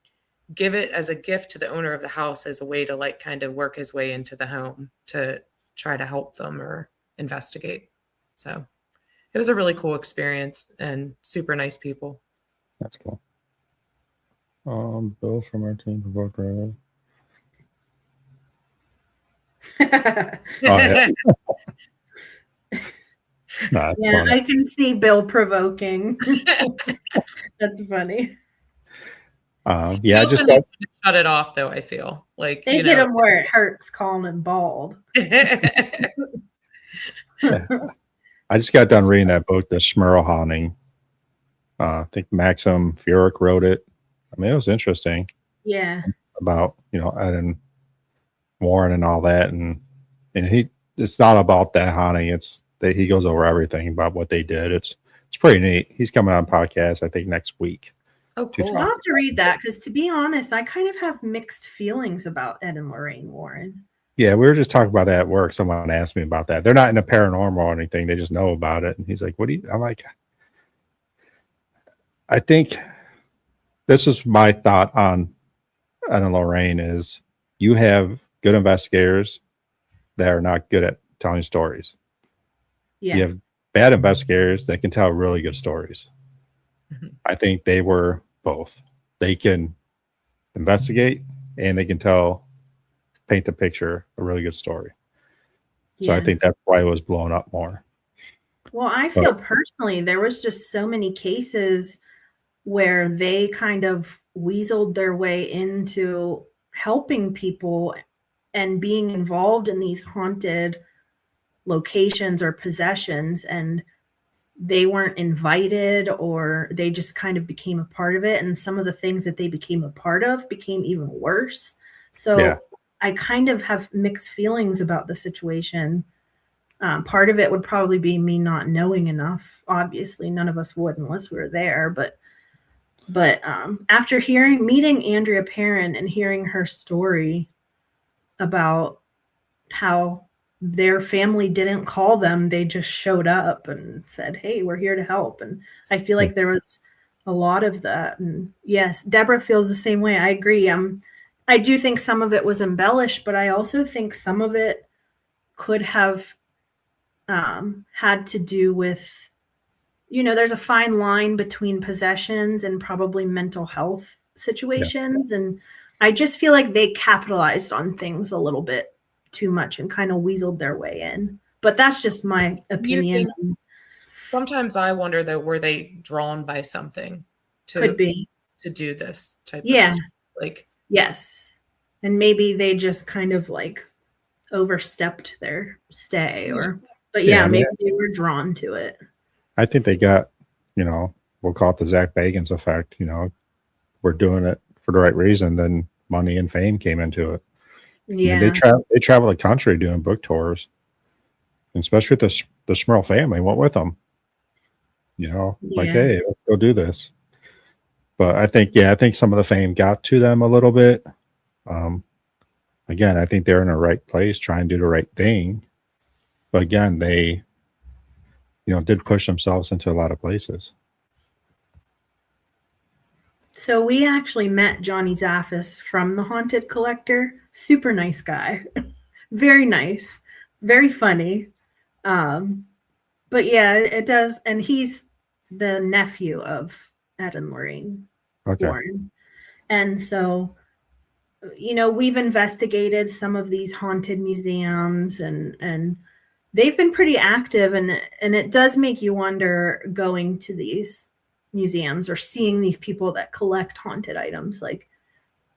give it as a gift to the owner of the house as a way to like kind of work his way into the home to try to help them or investigate. So it was a really cool experience and super nice people. That's cool. Bill from our team provoked Red. Oh, yeah. Nah, Yeah, funny. I can see Bill provoking. That's funny. Yeah, He I also just needs to shut it off, though. I feel like They hit him where it hurts, calling him bald. I just got done reading that book, The Schmerl Haunting. I think Maxim Furyk wrote it. I mean, it was interesting. Yeah. About, you know, Ed and Warren and all that, and it's not about that haunting. It's that he goes over everything about what they did. It's pretty neat. He's coming on podcast, I think, next week. Oh, cool. I'll have to read that because, to be honest, I kind of have mixed feelings about Ed and Lorraine Warren. Yeah, we were just talking about that at work. Someone asked me about that. They're not in the paranormal or anything. They just know about it. And he's like, what do you, I'm like, I think this is my thought on Ed and Lorraine is you have good investigators that are not good at telling stories. Yeah. You have bad investigators that can tell really good stories. Mm-hmm. I think they were both. They can investigate and they can paint the picture a really good story. So I think that's why it was blown up more. Well, I feel personally there was just so many cases where they kind of weaseled their way into helping people and being involved in these haunted locations or possessions, and they weren't invited, or they just kind of became a part of it. And some of the things that they became a part of became even worse. So I kind of have mixed feelings about the situation. Part of it would probably be me not knowing enough. Obviously, none of us would unless we were there. But after meeting Andrea Perrin and hearing her story about how their family didn't call them, they just showed up and said, hey, we're here to help. And I feel like there was a lot of that. And yes, Deborah feels the same way. I agree. I do think some of it was embellished, but I also think some of it could have had to do with, there's a fine line between possessions and probably mental health situations. Yeah. And I just feel like they capitalized on things a little bit too much and kind of weaseled their way in. But that's just my opinion. Sometimes I wonder, though, were they drawn by something to do this type of stuff? Like, yes. And maybe they just kind of like overstepped their stay but maybe they were drawn to it. I think they got, we'll call it the Zach Bagans effect. We're doing it for the right reason. Then money and fame came into it. Yeah. I mean, they travel the country doing book tours, and especially with the Schmerl family went with them. Like, hey, let's go do this. But I think some of the fame got to them a little bit. Again, I think they're in the right place, trying to do the right thing. But again, they, did push themselves into a lot of places. So we actually met Johnny Zaffis from The Haunted Collector. Super nice guy. Very nice. Very funny. But yeah, it does. And he's the nephew of Ed and Lorraine Warren. And so, we've investigated some of these haunted museums and they've been pretty active, and it does make you wonder going to these museums or seeing these people that collect haunted items. Like,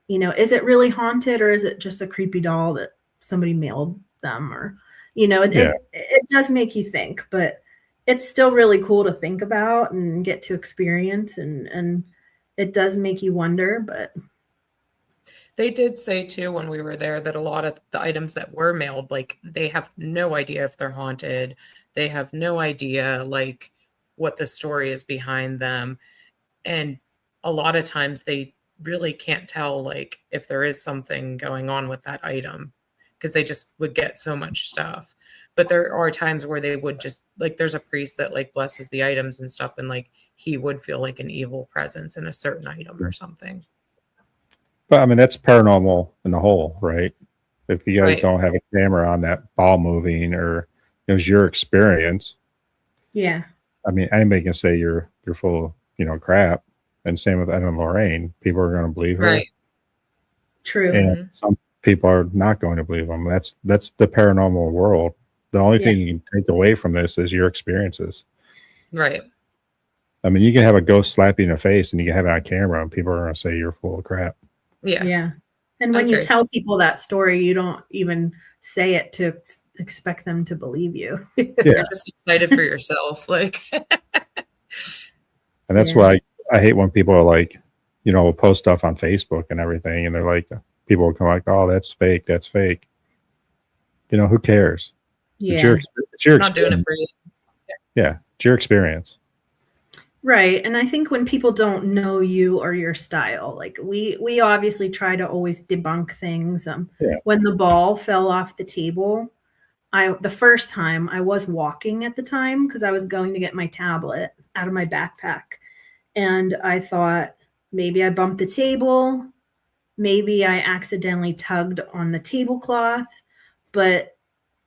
is it really haunted, or is it just a creepy doll that somebody mailed them? Or, it does make you think, but it's still really cool to think about and get to experience. And it does make you wonder, but They did say too when we were there that a lot of the items that were mailed, like they have no idea if they're haunted. They have no idea like what the story is behind them. And a lot of times they really can't tell like if there is something going on with that item because they just would get so much stuff. But there are times where they would just like there's a priest that like blesses the items and stuff and like he would feel like an evil presence in a certain item or something. But I mean, that's paranormal in the whole, right? If you guys Right. don't have a camera on that ball moving, or it was your experience, yeah. I mean, anybody can say you're full of, crap. And same with Ed and Lorraine. People are going to believe her, Right. True. and some people are not going to believe them. That's the paranormal world. The only thing you can take away from this is your experiences. Right. I mean, you can have a ghost slap you in the face, and you can have it on camera, and people are going to say you're full of crap. Yeah. Yeah. And when you Okay. tell people that story, you don't even say it to expect them to believe you. Yeah. You're just excited for yourself. Like, And that's why I hate when people are like, will post stuff on Facebook and everything, and they're like, people will come like, "Oh, that's fake. That's fake." Who cares? It's Yeah. your not doing it experience. for you. Yeah, it's your experience. Right. And I think when people don't know you or your style, like we obviously try to always debunk things. Yeah. When the ball fell off the table, the first time I was walking at the time because I was going to get my tablet out of my backpack. And I thought maybe I bumped the table, maybe I accidentally tugged on the tablecloth, but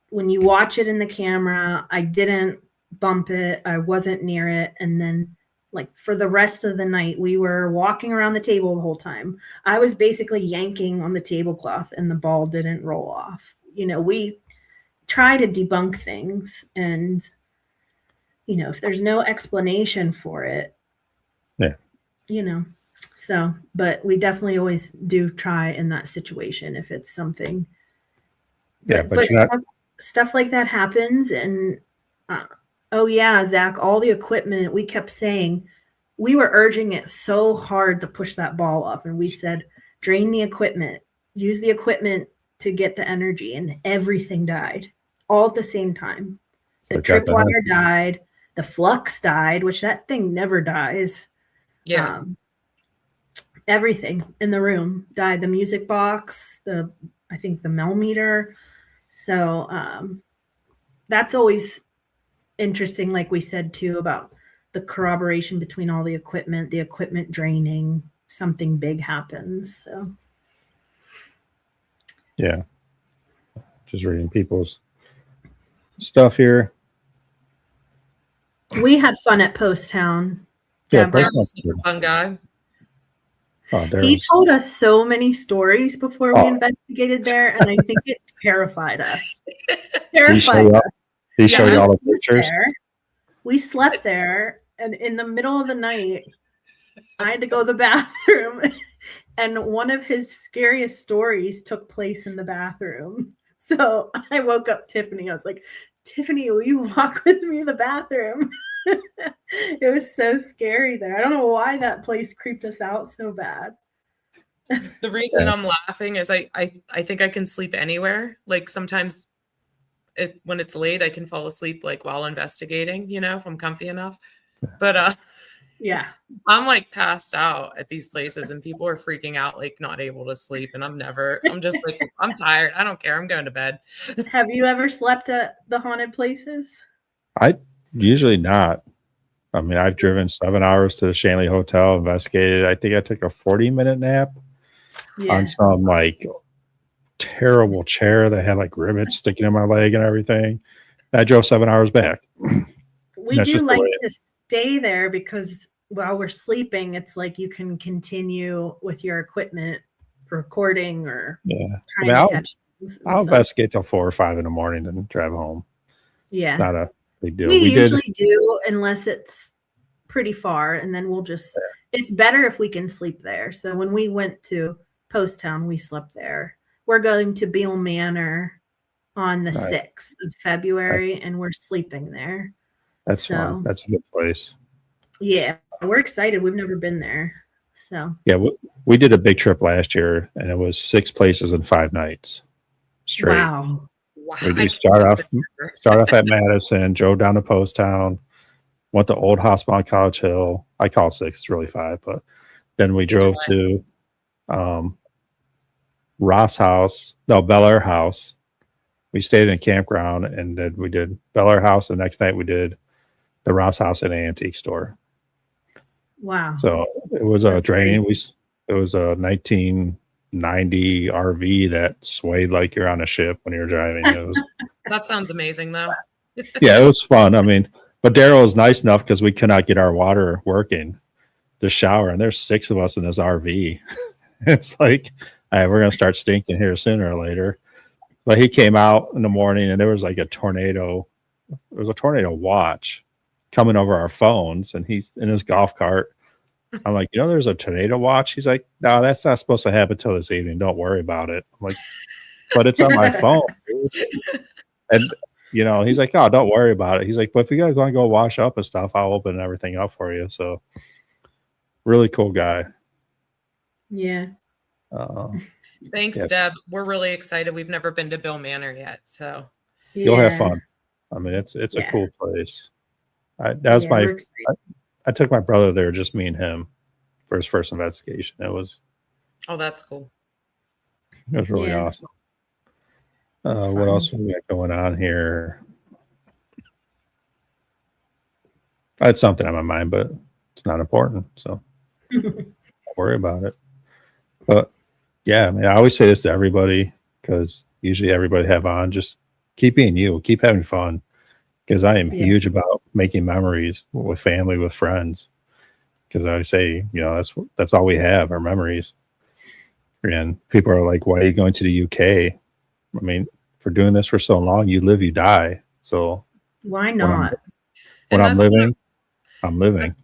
when you watch it in the camera, I didn't bump it. I wasn't near it. And then like for the rest of the night, we were walking around the table the whole time. I was basically yanking on the tablecloth and the ball didn't roll off. We try to debunk things, and if there's no explanation for it, so, but we definitely always do try in that situation if it's something. But stuff like that happens, and oh yeah, Zach, all the equipment, we kept saying, we were urging it so hard to push that ball off, and we said, drain the equipment, use the equipment to get the energy, and everything died all at the same time. The tripwire died, the flux died, which that thing never dies. Yeah. Everything in the room died. The music box, I think the millimeter. So that's always interesting, like we said too, about the corroboration between all the equipment draining, something big happens. So yeah, just reading people's stuff here. We had fun at Post Town. Yeah, Darren was such a fun guy. Oh, he told us so many stories before we investigated there, and I think it terrified us. He showed you all the pictures. We slept there, and in the middle of the night, I had to go to the bathroom, and one of his scariest stories took place in the bathroom. So I woke up Tiffany. I was like, Tiffany, will you walk with me to the bathroom? It was so scary there. I don't know why that place creeped us out so bad. The reason I'm laughing is I think I can sleep anywhere. Like sometimes when it's late, I can fall asleep like while investigating, if I'm comfy enough. But yeah, I'm like passed out at these places and people are freaking out, like not able to sleep. And I'm just like, I'm tired. I don't care. I'm going to bed. Have you ever slept at the haunted places? I usually not. I mean, I've driven 7 hours to the Shanley Hotel, investigated. I think I took a 40-minute nap on some like terrible chair that had like rivets sticking in my leg and everything. I drove 7 hours back. We do like to stay there because while we're sleeping, it's like you can continue with your equipment recording or trying to catch things. I'll investigate till 4 or 5 in the morning and drive home. Yeah. It's not a big deal. We usually do unless it's pretty far, and then we'll just it's better if we can sleep there. So when we went to Post Town, we slept there. We're going to Beale Manor on the 6th of February, and we're sleeping there. That's fun. That's a good place. Yeah, we're excited. We've never been there. So Yeah, we did a big trip last year, and it was 6 places in 5 nights straight. wow. Wow. We start off at Madison, drove down to Post Town, went to Old Hospital on College Hill. I call it 6, it's really 5, but then we drove to Ross House, no, Bel Air House. We stayed in a campground, and then we did Bel Air House. The next night we did the Ross House at an antique store. Wow. So it was a draining. It was a 1990 RV that swayed like you're on a ship when you're driving. It was, That sounds amazing, though. yeah, it was fun. I mean, but Daryl was nice enough because we could not get our water working, the shower, and there's 6 of us in this RV. It's like, all right, we're gonna start stinking here sooner or later. But he came out in the morning, and there was like a tornado. There was a tornado watch coming over our phones, and he's in his golf cart. I'm like, there's a tornado watch. He's like, no, that's not supposed to happen till this evening. Don't worry about it. I'm like, but it's on my phone, dude. And he's like, oh, don't worry about it. He's like, but if you guys want to go wash up and stuff, I'll open everything up for you. So, really cool guy. Yeah. Thanks, Deb. We're really excited. We've never been to Bill Manor yet, so you'll have fun. I mean, it's a cool place. I took my brother there, just me and him, for his first investigation. Oh, that's cool. It was really awesome. What else we got going on here? I had something on my mind, but it's not important, so don't worry about it. But yeah, I mean, I always say this to everybody because usually everybody have on, just keep being you, keep having fun. Because I am huge about making memories with family, with friends. Because I say, that's all we have, our memories. And people are like, "Why are you going to the UK?" I mean, for doing this for so long, you live, you die. So why not? When I'm living, I'm living.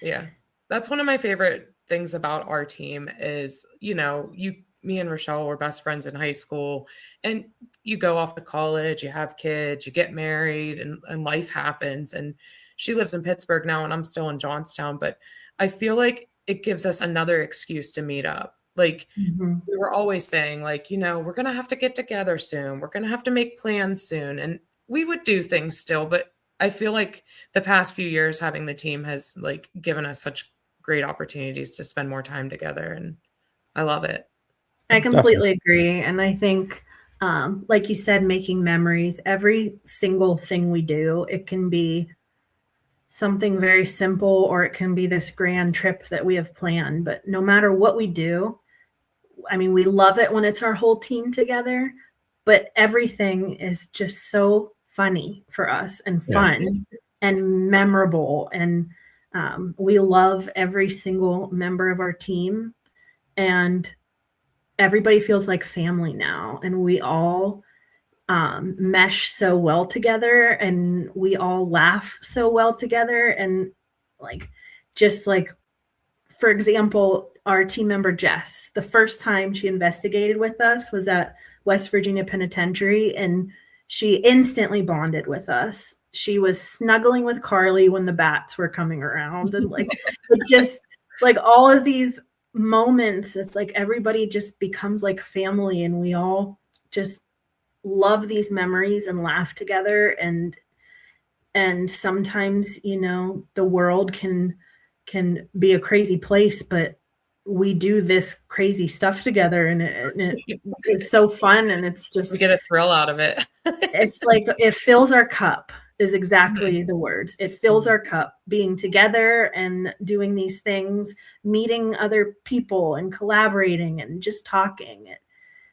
Yeah, that's one of my favorite things about our team is, me and Rochelle were best friends in high school, and you go off to college, you have kids, you get married, and life happens. And she lives in Pittsburgh now, and I'm still in Johnstown, but I feel like it gives us another excuse to meet up. Like we were always saying, like, we're going to have to get together soon. We're going to have to make plans soon. And we would do things still, but I feel like the past few years having the team has like given us such great opportunities to spend more time together. And I love it. I completely agree. And I think, like you said, making memories, every single thing we do, it can be something very simple or it can be this grand trip that we have planned. But no matter what we do, I mean, we love it when it's our whole team together, but everything is just so funny for us and fun and memorable. And we love every single member of our team. And everybody feels like family now, and we all mesh so well together, and we all laugh so well together. And for example, our team member Jess, the first time she investigated with us was at West Virginia Penitentiary, and she instantly bonded with us. She was snuggling with Carly when the bats were coming around, and just like all of these moments, it's like everybody just becomes like family, and we all just love these memories and laugh together. And sometimes the world can be a crazy place, but we do this crazy stuff together, and it is so fun, and it's just we get a thrill out of it. It's like it fills our cup is exactly the words. It fills our cup, being together and doing these things, meeting other people and collaborating and just talking.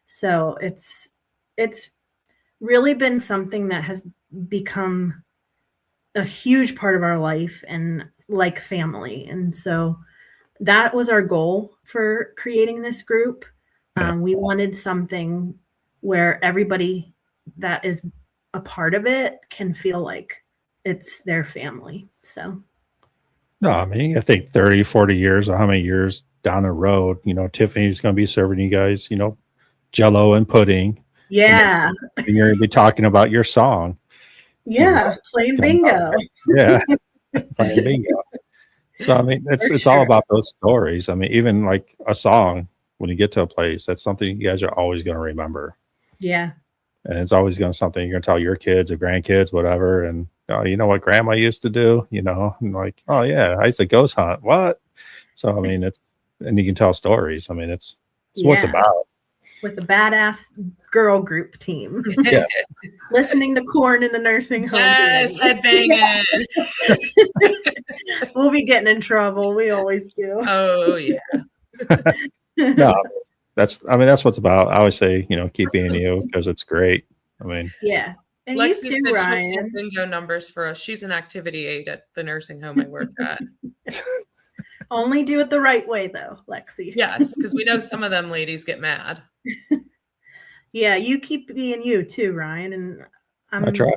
So it's really been something that has become a huge part of our life and like family. And so that was our goal for creating this group. We wanted something where everybody that is a part of it can feel like it's their family. So no, I mean, I think 30, 40 years or how many years down the road, Tiffany's going to be serving you guys, Jello and pudding. Yeah. And you're going to be talking about your song. Yeah. Playing bingo. Yeah. Playing bingo. So I mean, For it's all sure. about those stories. I mean, even like a song, when you get to a place, that's something you guys are always going to remember, Yeah. and it's always going to something you're going to tell your kids or grandkids, whatever. And oh, you know what Grandma used to do? You know, and like, oh yeah, I used to ghost hunt. What? So I mean, and you can tell stories. I mean, it's what it's Yeah. about. With a badass girl group team. Yeah. Listening to Corn in the nursing home. Yes, together. headbanging. We'll be getting in trouble. We always do. Oh yeah. No, that's what's about. I always say, you know, keep being you because it's great. I mean, Yeah. And Lexi you said too, she'll keep Ryan. bingo numbers for us. She's an activity aide at the nursing home I work at. Only do it the right way, though, Lexi. Yes, because we know some of them ladies get mad. Yeah, you keep being you too, Ryan. And I I'm try.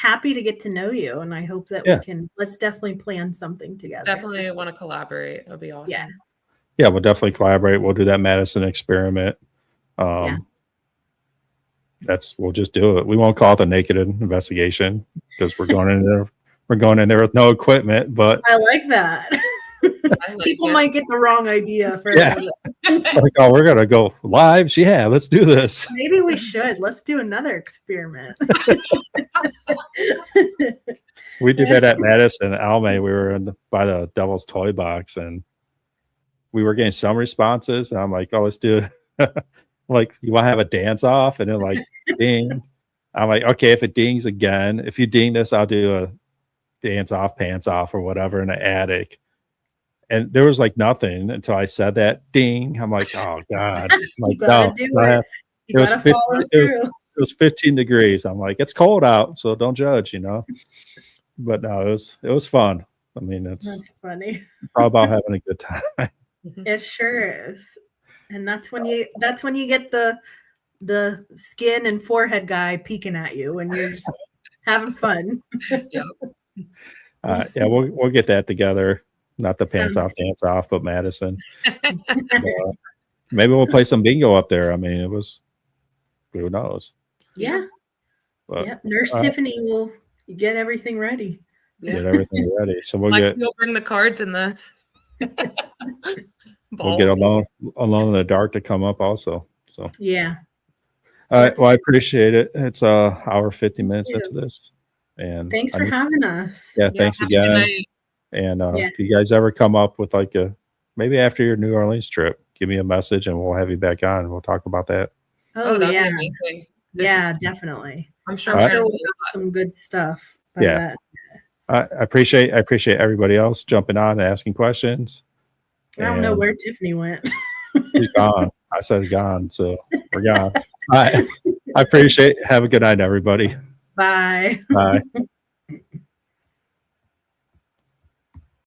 happy to get to know you. And I hope that Yeah. let's definitely plan something together. Definitely want to collaborate. It would be awesome. Yeah. Yeah, we'll definitely collaborate. We'll do that Madison experiment. Yeah. We'll just do it. We won't call it a naked investigation because we're going in there. We're going in there with no equipment, but I like that. I like People it. might get the wrong idea for Yeah. Like, oh, we're gonna go live. Yeah, let's do this. Maybe we should. Let's do another experiment. We did that at Madison, Almay. We were by the Devil's Toy Box, and we were getting some responses. And I'm like, oh, let's do it. Like, you want to have a dance off? And then like, ding. I'm like, okay, if it dings again, if you ding this, I'll do a dance off, pants off, or whatever in the attic. And there was like nothing until I said that ding. I'm like, oh God. I'm like, You gotta no, do no, it. You was gotta 50 follow it was through. it was 15 degrees. I'm like, it's cold out, so don't judge, you know. But no, it was fun. I mean, That's funny. all about having a good time. It sure is. And that's when you get the skin and forehead guy peeking at you and you're just having fun. Yep. Yeah, we'll get that together. Not the pants Sounds off, dance off, but Madison. Maybe we'll play some bingo up there. I mean, who knows? Yeah. But Yep. Nurse Tiffany will get everything ready. get everything ready. So we'll Lexi will bring the cards in the we'll get alone in the dark to come up also. So Yeah. all right. Well, I appreciate it. It's hour 50 minutes Thank into this. And Thanks for having us. yeah, thanks have a good again. night. And Yeah. if you guys ever come up with like maybe after your New Orleans trip, give me a message and we'll have you back on and we'll talk about that. Oh, that'd yeah. be amazing. Yeah, definitely. I'm sure I'm we're sure gonna we'll have some good stuff. by Yeah. that. I appreciate everybody else jumping on and asking questions. I don't know And where Tiffany went. she's gone. I said gone, so we're gone. I appreciate. Have a good night, everybody. Bye. Bye.